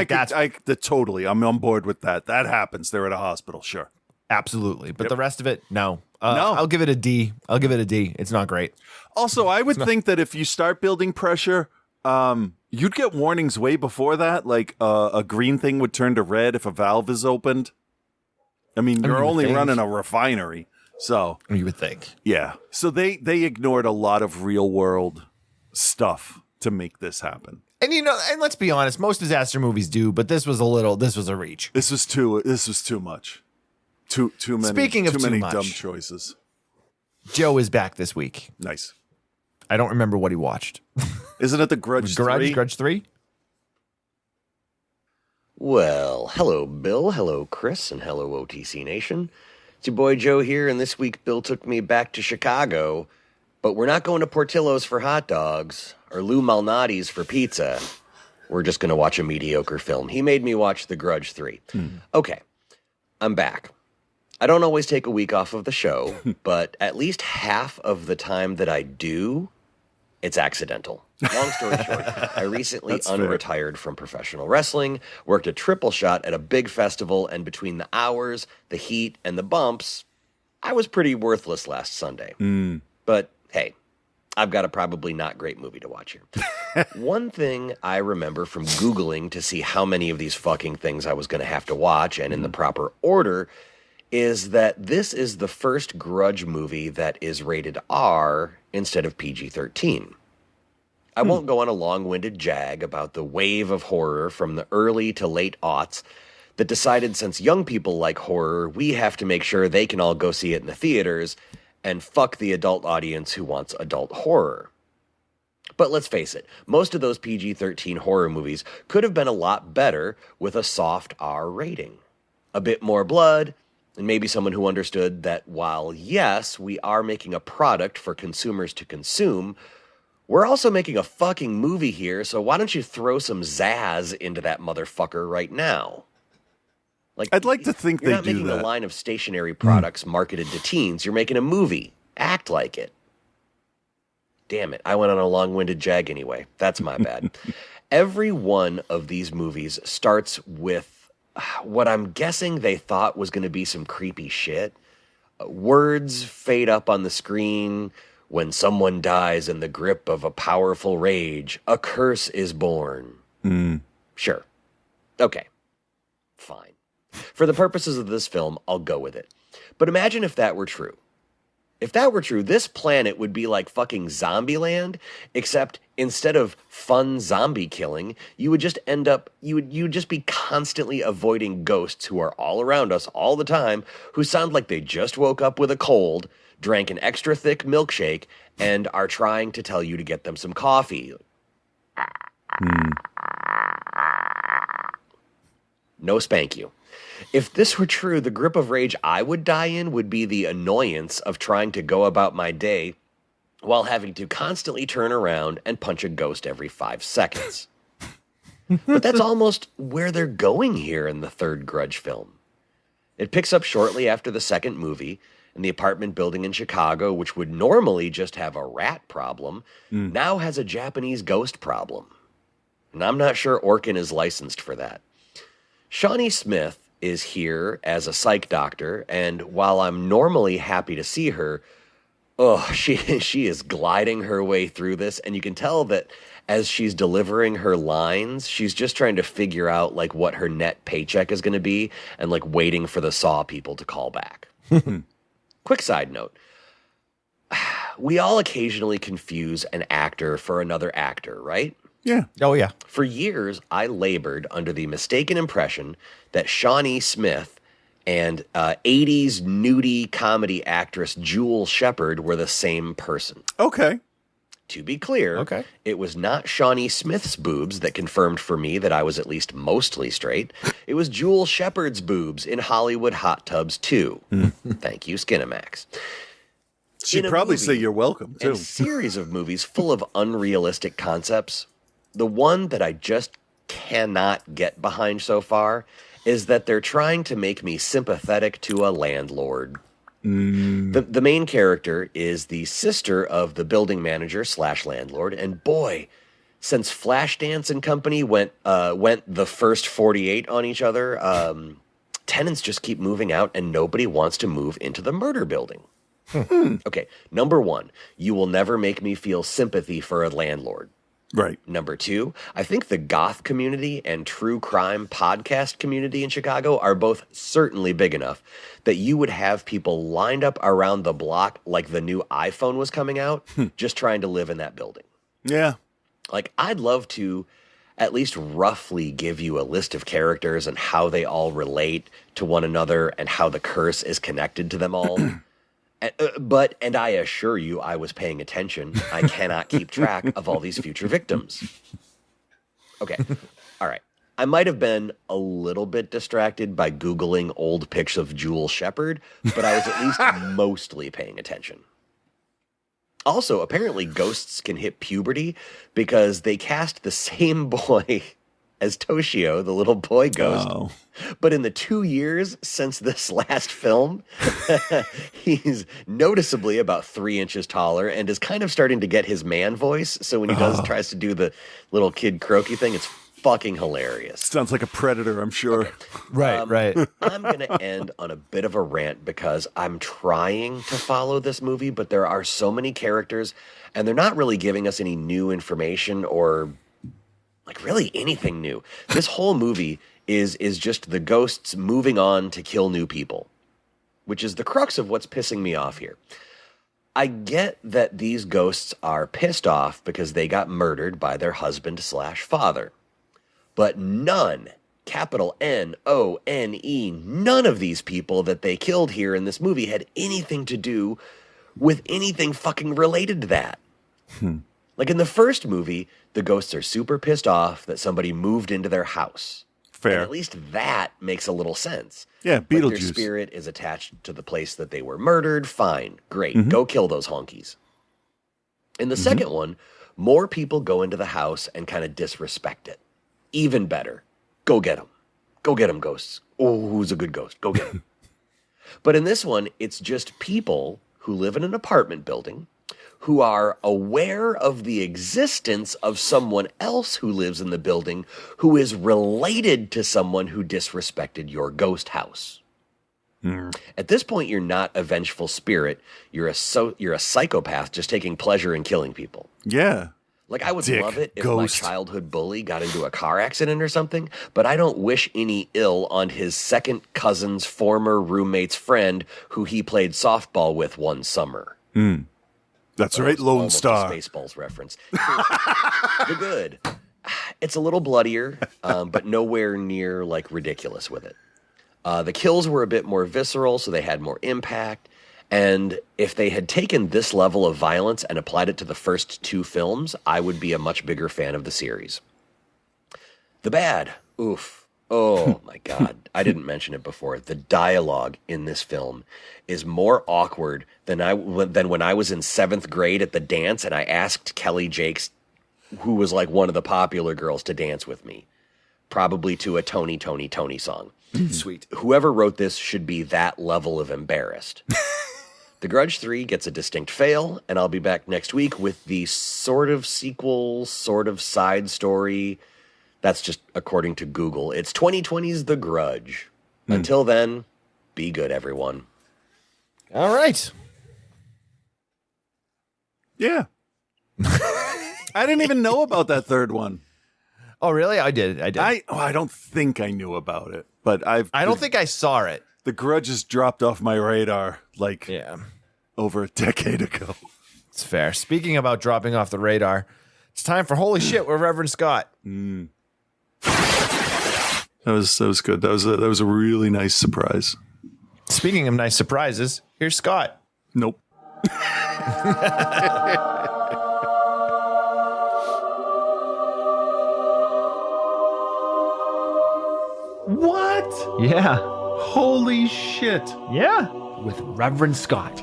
totally. I'm on board with that. That happens. They're at a hospital. Sure. Absolutely. But the rest of it, no. No. I'll give it a D. It's not great. Also, I would think that if you start building pressure, you'd get warnings way before that. A green thing would turn to red if a valve is opened. You're only running a refinery. So You would think. Yeah. So they ignored a lot of real world stuff to make this happen. And and let's be honest, most disaster movies do, but this was a reach. This was too much. Too many. Speaking of too too many much. dumb choices. Joe is back this week. Nice. I don't remember what he watched. Isn't it the Grudge 3? Grudge 3? Well, hello, Bill. Hello, Chris. And hello, OTC Nation. It's your boy Joe here, and this week Bill took me back to Chicago. But we're not going to Portillo's for hot dogs or Lou Malnati's for pizza. We're just going to watch a mediocre film. He made me watch The Grudge 3. Okay, I'm back. I don't always take a week off of the show, but at least half of the time that I do, it's accidental. Long story short, I recently unretired from professional wrestling, worked a triple shot at a big festival, and between the hours, the heat, and the bumps, I was pretty worthless last Sunday. But hey, I've got a probably not great movie to watch here. One thing I remember from Googling to see how many of these fucking things I was going to have to watch and in the proper order is that this is the first Grudge movie that is rated R instead of PG-13. I won't go on a long-winded jag about the wave of horror from the early to late aughts that decided since young people like horror, we have to make sure they can all go see it in the theaters and fuck the adult audience who wants adult horror. But let's face it, most of those PG-13 horror movies could have been a lot better with a soft R rating. A bit more blood, and maybe someone who understood that while, yes, we are making a product for consumers to consume, we're also making a fucking movie here, so why don't you throw some zazz into that motherfucker right now? Like, I'd like to think you're they not do making that. a line of stationary products marketed to teens. You're making a movie. Act like it. Damn it. I went on a long-winded jag anyway. That's my bad. Every one of these movies starts with what I'm guessing they thought was going to be some creepy shit. Words fade up on the screen. When someone dies in the grip of a powerful rage, a curse is born. Sure. Okay. Fine. For the purposes of this film, I'll go with it. But imagine if that were true. If that were true, this planet would be like fucking Zombieland, except instead of fun zombie killing, you would just end up, you would just be constantly avoiding ghosts who are all around us all the time, who sound like they just woke up with a cold, drank an extra thick milkshake, and are trying to tell you to get them some coffee. No spank you. If this were true, the grip of rage I would die in would be the annoyance of trying to go about my day while having to constantly turn around and punch a ghost every 5 seconds. But that's almost where they're going here in the third Grudge film. It picks up shortly after the second movie, and the apartment building in Chicago, which would normally just have a rat problem, now has a Japanese ghost problem. And I'm not sure Orkin is licensed for that. Shawnee Smith is here as a psych doctor, and while I'm normally happy to see her, she is gliding her way through this, and you can tell that as she's delivering her lines, she's just trying to figure out like what her net paycheck is going to be and like waiting for the Saw people to call back. Quick side note. We all occasionally confuse an actor for another actor, right? Yeah. Oh, yeah. For years, I labored under the mistaken impression that Shawnee Smith and 80s nudie comedy actress Jewel Shepard were the same person. Okay. To be clear, Okay. It was not Shawnee Smith's boobs that confirmed for me that I was at least mostly straight. It was Jewel Shepard's boobs in Hollywood Hot Tubs 2. Thank you, Skinamax. She'd In a probably movie say you're welcome, and too. series of movies full of unrealistic concepts. The one that I just cannot get behind so far is that they're trying to make me sympathetic to a landlord. The main character is the sister of the building manager / landlord, and boy, since Flashdance and Company went the first 48 on each other, tenants just keep moving out and nobody wants to move into the murder building. Okay, number one, you will never make me feel sympathy for a landlord. Right. Number two, I think the goth community and true crime podcast community in Chicago are both certainly big enough that you would have people lined up around the block like the new iPhone was coming out, just trying to live in that building. Yeah. Like, I'd love to at least roughly give you a list of characters and how they all relate to one another and how the curse is connected to them all. And I assure you, I was paying attention. I cannot keep track of all these future victims. Okay. All right. I might have been a little bit distracted by Googling old pics of Jewel Shepard, but I was at least mostly paying attention. Also, apparently ghosts can hit puberty because they cast the same boy as Toshio, the little boy ghost. Oh. But in the 2 years since this last film, he's noticeably about 3 inches taller and is kind of starting to get his man voice. So when he tries to do the little kid croaky thing, it's fucking hilarious. Sounds like a predator, I'm sure. Right. I'm going to end on a bit of a rant because I'm trying to follow this movie, but there are so many characters and they're not really giving us any new information or like really anything new. This whole movie is just the ghosts moving on to kill new people, which is the crux of what's pissing me off here. I get that these ghosts are pissed off because they got murdered by their husband/father. But none, capital N-O-N-E, none of these people that they killed here in this movie had anything to do with anything fucking related to that. Like in the first movie, the ghosts are super pissed off that somebody moved into their house. Fair. And at least that makes a little sense. Yeah, Like their Beetlejuice. spirit is attached to the place that they were murdered. Fine. Great. Go kill those honkies. In the second one, more people go into the house and kind of disrespect it. Even better. Go get them. Go get them, ghosts. Oh, who's a good ghost? Go get them. But in this one, it's just people who live in an apartment building who are aware of the existence of someone else who lives in the building who is related to someone who disrespected your ghost house. At this point, you're not a vengeful spirit. You're a psychopath just taking pleasure in killing people. Yeah. Like, I would Dick, love it if ghost. my childhood bully got into a car accident or something, but I don't wish any ill on his second cousin's former roommate's friend who he played softball with one summer. That's right, Lone Almost Star. a Spaceballs reference. The good. It's a little bloodier, but nowhere near like ridiculous with it. The kills were a bit more visceral, so they had more impact. And if they had taken this level of violence and applied it to the first two films, I would be a much bigger fan of the series. The bad. Oof. Oh my God. I didn't mention it before. The dialogue in this film is more awkward than when I was in 7th grade at the dance and I asked Kelly Jakes, who was like one of the popular girls, to dance with me. Probably to a Tony, Tony, Tony song. Sweet. Whoever wrote this should be that level of embarrassed. The Grudge 3 gets a distinct fail, and I'll be back next week with the sort of sequel, sort of side story. That's just according to Google. It's 2020's The Grudge. Until then, be good, everyone. All right. Yeah. I didn't even know about that third one. Oh, really? I did. I don't think I knew about it, but I don't think I saw it. The Grudge has dropped off my radar like Yeah, over a decade ago. it's fair. Speaking about dropping off the radar, it's time for Holy Shit with Reverend Scott. That was good. That was a really nice surprise. Speaking of nice surprises, here's Scott. Nope. What? Yeah. Holy shit. Yeah. With Reverend Scott.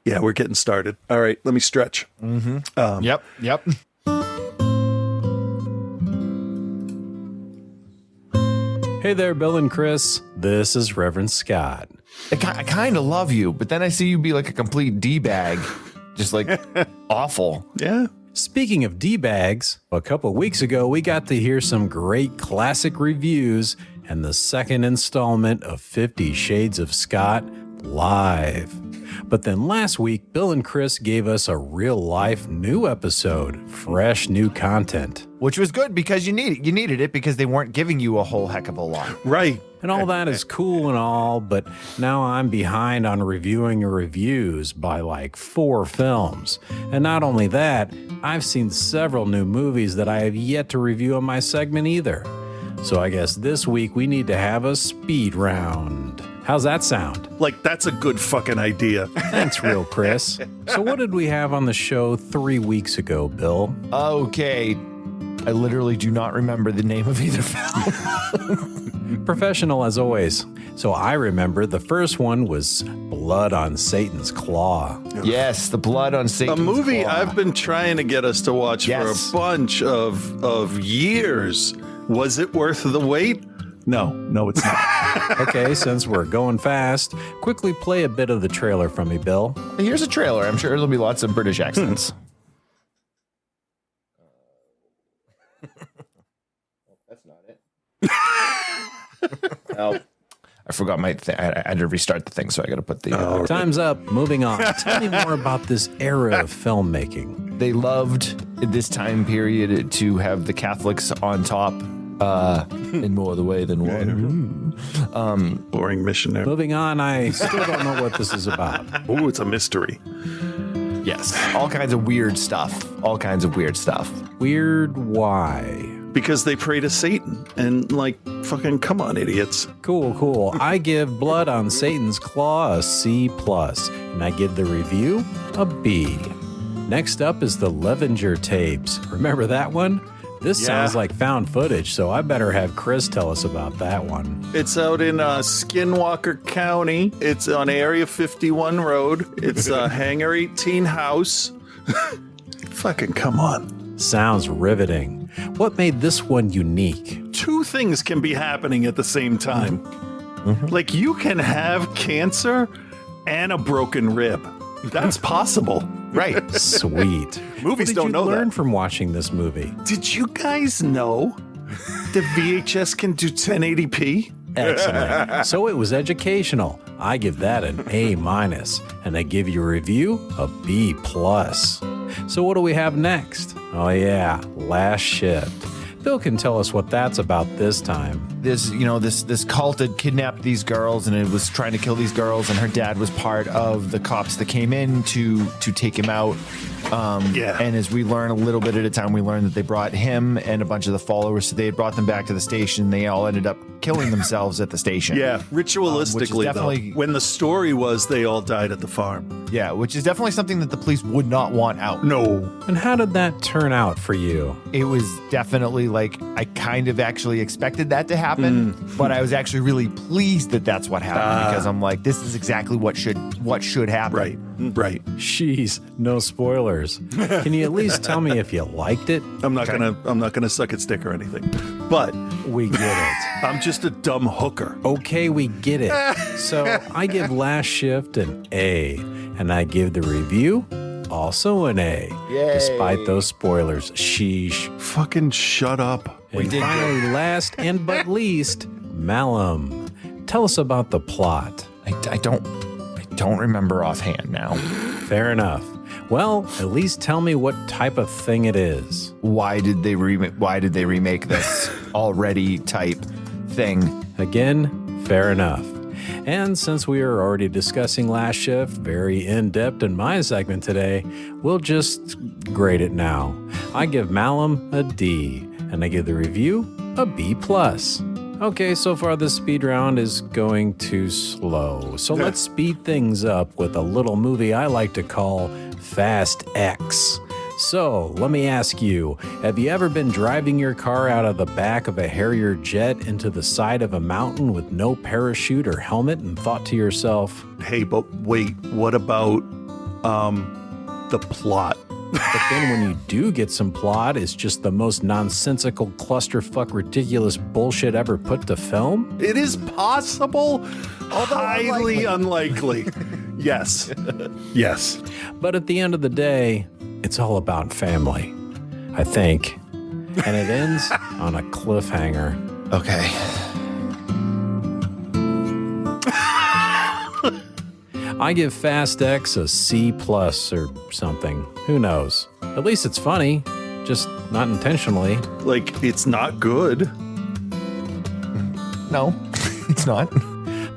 Yeah, we're getting started. All right, let me stretch. Yep. Hey there, Bill and Chris. This is Reverend Scott. I kind of love you, but then I see you be like a complete D-bag. Just like awful. Yeah. Speaking of D-bags, a couple weeks ago we got to hear some great classic reviews and the second installment of 50 Shades of Scott live. But then last week, Bill and Chris gave us a real-life new episode, fresh new content. Which was good because you needed it because they weren't giving you a whole heck of a lot. Right. And all that is cool and all, but now I'm behind on reviewing reviews by like 4 films. And not only that, I've seen several new movies that I have yet to review on my segment either. So I guess this week we need to have a speed round. How's that sound? Like, that's a good fucking idea. Thanks, Real Chris. So what did we have on the show 3 weeks ago, Bill? Okay. I literally do not remember the name of either film. Professional as always. So I remember the first one was Blood on Satan's Claw. Yes, The Blood on Satan's A movie Claw. I've been trying to get us to watch Yes. for a bunch of years. Was it worth the wait? No, it's not. Okay, since we're going fast, quickly play a bit of the trailer from me, Bill. Here's a trailer. I'm sure there'll be lots of British accents. Oh, I forgot my thing. I had to restart the thing, so I got to put the. Time's up. Moving on. Tell me more about this era of filmmaking. They loved this time period to have the Catholics on top in more the way than one. Boring missionary. Moving on, I still don't know what this is about. Oh, it's a mystery. Yes, all kinds of weird stuff. All kinds of weird stuff. Weird why? Because they pray to Satan and like fucking come on, idiots. Cool. I give Blood on Satan's Claw a C+, and I give the review a B. Next up is the Levenger tapes. Remember that one? This sounds like found footage, so I better have Chris tell us about that one. It's out in Skinwalker County. It's on Area 51 Road. It's a Hangar 18 house. Fucking come on. Sounds riveting. What made this one unique? Two things can be happening at the same time. Like you can have cancer and a broken rib. That's possible. Right. Sweet. Movies what did don't you know learn that. from watching this movie? Did you guys know the VHS can do 1080p? Excellent. So it was educational. I give that an A-, and I give your review a B+. So what do we have next? Oh yeah, Last Shift. Bill can tell us what that's about this time. This cult had kidnapped these girls and it was trying to kill these girls, and her dad was part of the cops that came in to take him out. And as we learn a little bit at a time, we learn that they brought him and a bunch of the followers. So they had brought them back to the station. They all ended up killing themselves at the station. Yeah, ritualistically, definitely, though. When the story was they all died at the farm. Yeah, which is definitely something that the police would not want out. No. And how did that turn out for you? It was definitely like I kind of actually expected that to happen, but I was actually really pleased that that's what happened because I'm like, this is exactly what should happen. Right. Jeez, no spoilers. Can you at least tell me if you liked it? I'm not gonna suck its dick or anything. But we get it. I'm just a dumb hooker. Okay, we get it. So I give Last Shift an A, and I give the review also an A. Yay. Despite those spoilers. Sheesh. Fucking shut up. And finally, last and but least, Malum. Tell us about the plot. I don't remember offhand now. Fair enough. Well, at least tell me what type of thing it is. Why did they remake this already type thing? Again, fair enough. And since we are already discussing Last Shift very in-depth in my segment today, we'll just grade it now. I give Malum a D, and I give the review a B+. Okay, so far this speed round is going too slow. So let's speed things up with a little movie I like to call Fast X. So let me ask you, have you ever been driving your car out of the back of a Harrier jet into the side of a mountain with no parachute or helmet and thought to yourself, hey, but wait, what about the plot? But then when you do get some plot, it's just the most nonsensical clusterfuck ridiculous bullshit ever put to film? It is possible, although highly unlikely. Yes. Yes. But at the end of the day, it's all about family, I think. And it ends on a cliffhanger. Okay. I give Fast X a C+ or something. Who knows? At least it's funny, just not intentionally. Like, it's not good. No, it's not.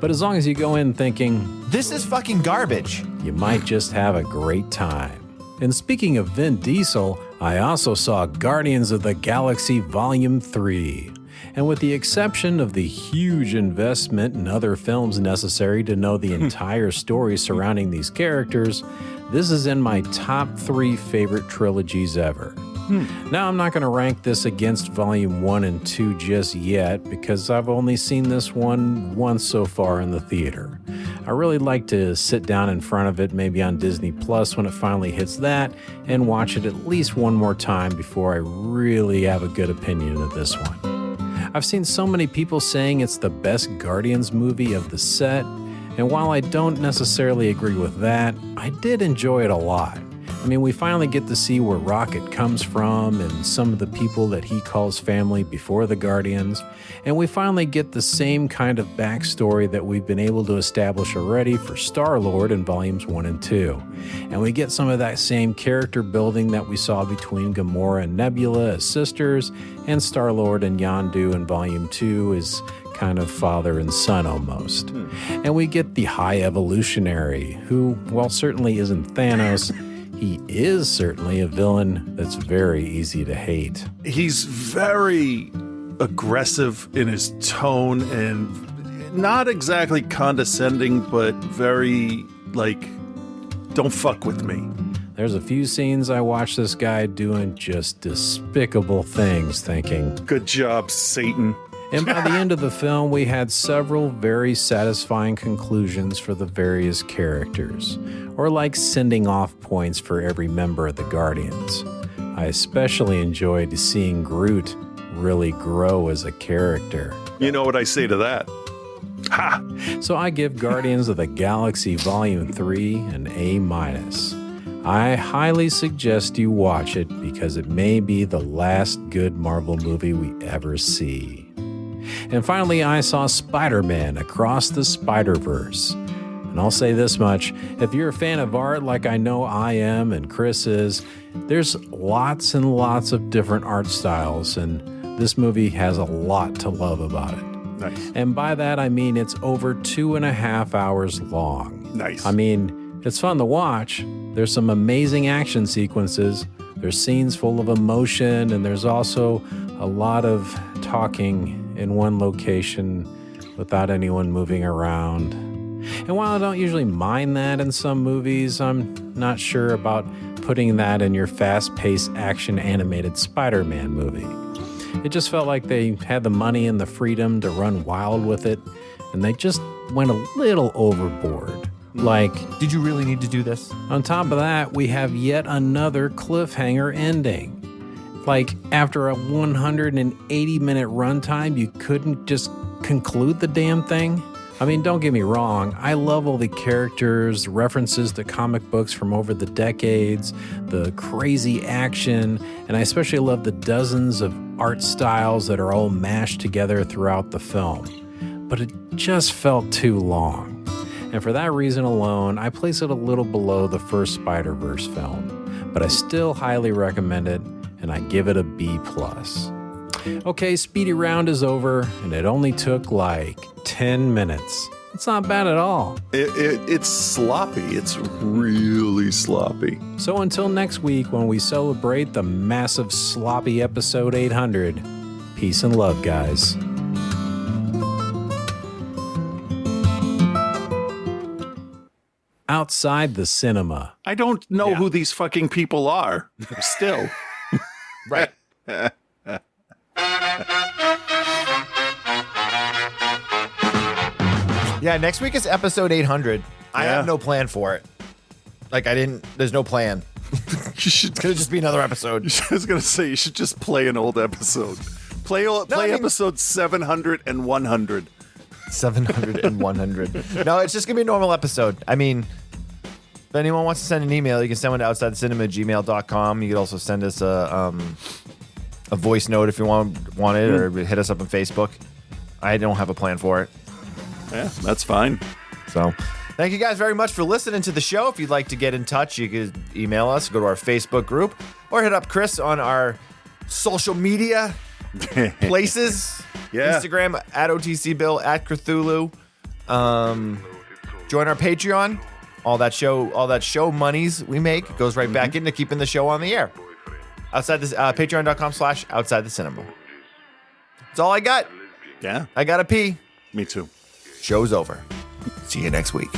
But as long as you go in thinking, this is fucking garbage, you might just have a great time. And speaking of Vin Diesel, I also saw Guardians of the Galaxy Volume 3. And with the exception of the huge investment in other films necessary to know the entire story surrounding these characters, this is in my top 3 favorite trilogies ever. Now, I'm not going to rank this against Volume 1 and 2 just yet because I've only seen this one once so far in the theater. I really like to sit down in front of it, maybe on Disney Plus when it finally hits that, and watch it at least one more time before I really have a good opinion of this one. I've seen so many people saying it's the best Guardians movie of the set, and while I don't necessarily agree with that, I did enjoy it a lot. I mean, we finally get to see where Rocket comes from and some of the people that he calls family before the Guardians. And we finally get the same kind of backstory that we've been able to establish already for Star-Lord in Volumes 1 and 2. And we get some of that same character building that we saw between Gamora and Nebula as sisters, and Star-Lord and Yondu in Volume 2 as kind of father and son almost. And we get the High Evolutionary, who, while certainly isn't Thanos, he is certainly a villain that's very easy to hate. He's very aggressive in his tone and not exactly condescending, but very like, don't fuck with me. There's a few scenes I watched this guy doing just despicable things, thinking, good job, Satan. And by the end of the film, we had several very satisfying conclusions for the various characters, or like sending off points for every member of the Guardians. I especially enjoyed seeing Groot really grow as a character. You know what I say to that? Ha! So I give Guardians of the Galaxy Volume 3 an A-. I highly suggest you watch it because it may be the last good Marvel movie we ever see. And finally, I saw Spider-Man Across the Spider-Verse. And I'll say this much, if you're a fan of art like I know I am and Chris is, there's lots and lots of different art styles, and this movie has a lot to love about it. Nice. And by that, I mean it's over 2.5 hours long. Nice. I mean, it's fun to watch. There's some amazing action sequences. There's scenes full of emotion, and there's also a lot of talking in one location without anyone moving around. And while I don't usually mind that in some movies, I'm not sure about putting that in your fast-paced action animated Spider-Man movie. It just felt like they had the money and the freedom to run wild with it, and they just went a little overboard. Like, did you really need to do this? On top of that, we have yet another cliffhanger ending. Like, after a 180-minute runtime, you couldn't just conclude the damn thing? I mean, don't get me wrong, I love all the characters, references to comic books from over the decades, the crazy action, and I especially love the dozens of art styles that are all mashed together throughout the film. But it just felt too long. And for that reason alone, I place it a little below the first Spider-Verse film. But I still highly recommend it, and I give it a B+. Okay, Speedy Round is over, and it only took like 10 minutes. It's not bad at all. It's sloppy. It's really sloppy. So until next week when we celebrate the massive sloppy episode 800, peace and love, guys. Outside the cinema. I don't know who these fucking people are. Still. Right. Yeah, next week is episode 800. I have no plan for it. Like, there's no plan. It's going to just be another episode. I was going to say, you should just play an old episode. Play episode 700 and 100. 700 and 100. No, it's just going to be a normal episode. I mean, if anyone wants to send an email, you can send one to outsidethecinema@gmail.com. You can also send us a voice note if you want it, or hit us up on Facebook. I don't have a plan for it. Yeah, that's fine. So, thank you guys very much for listening to the show. If you'd like to get in touch, you can email us, go to our Facebook group, or hit up Chris on our social media places. Yeah. Instagram @OTCBill, @Cthulhu. Join our Patreon. All that show monies we make goes right back into keeping the show on the air. Outside this, patreon.com/outsidethecinema. That's all I got. Yeah. I gotta pee. Me too. Show's over. See you next week.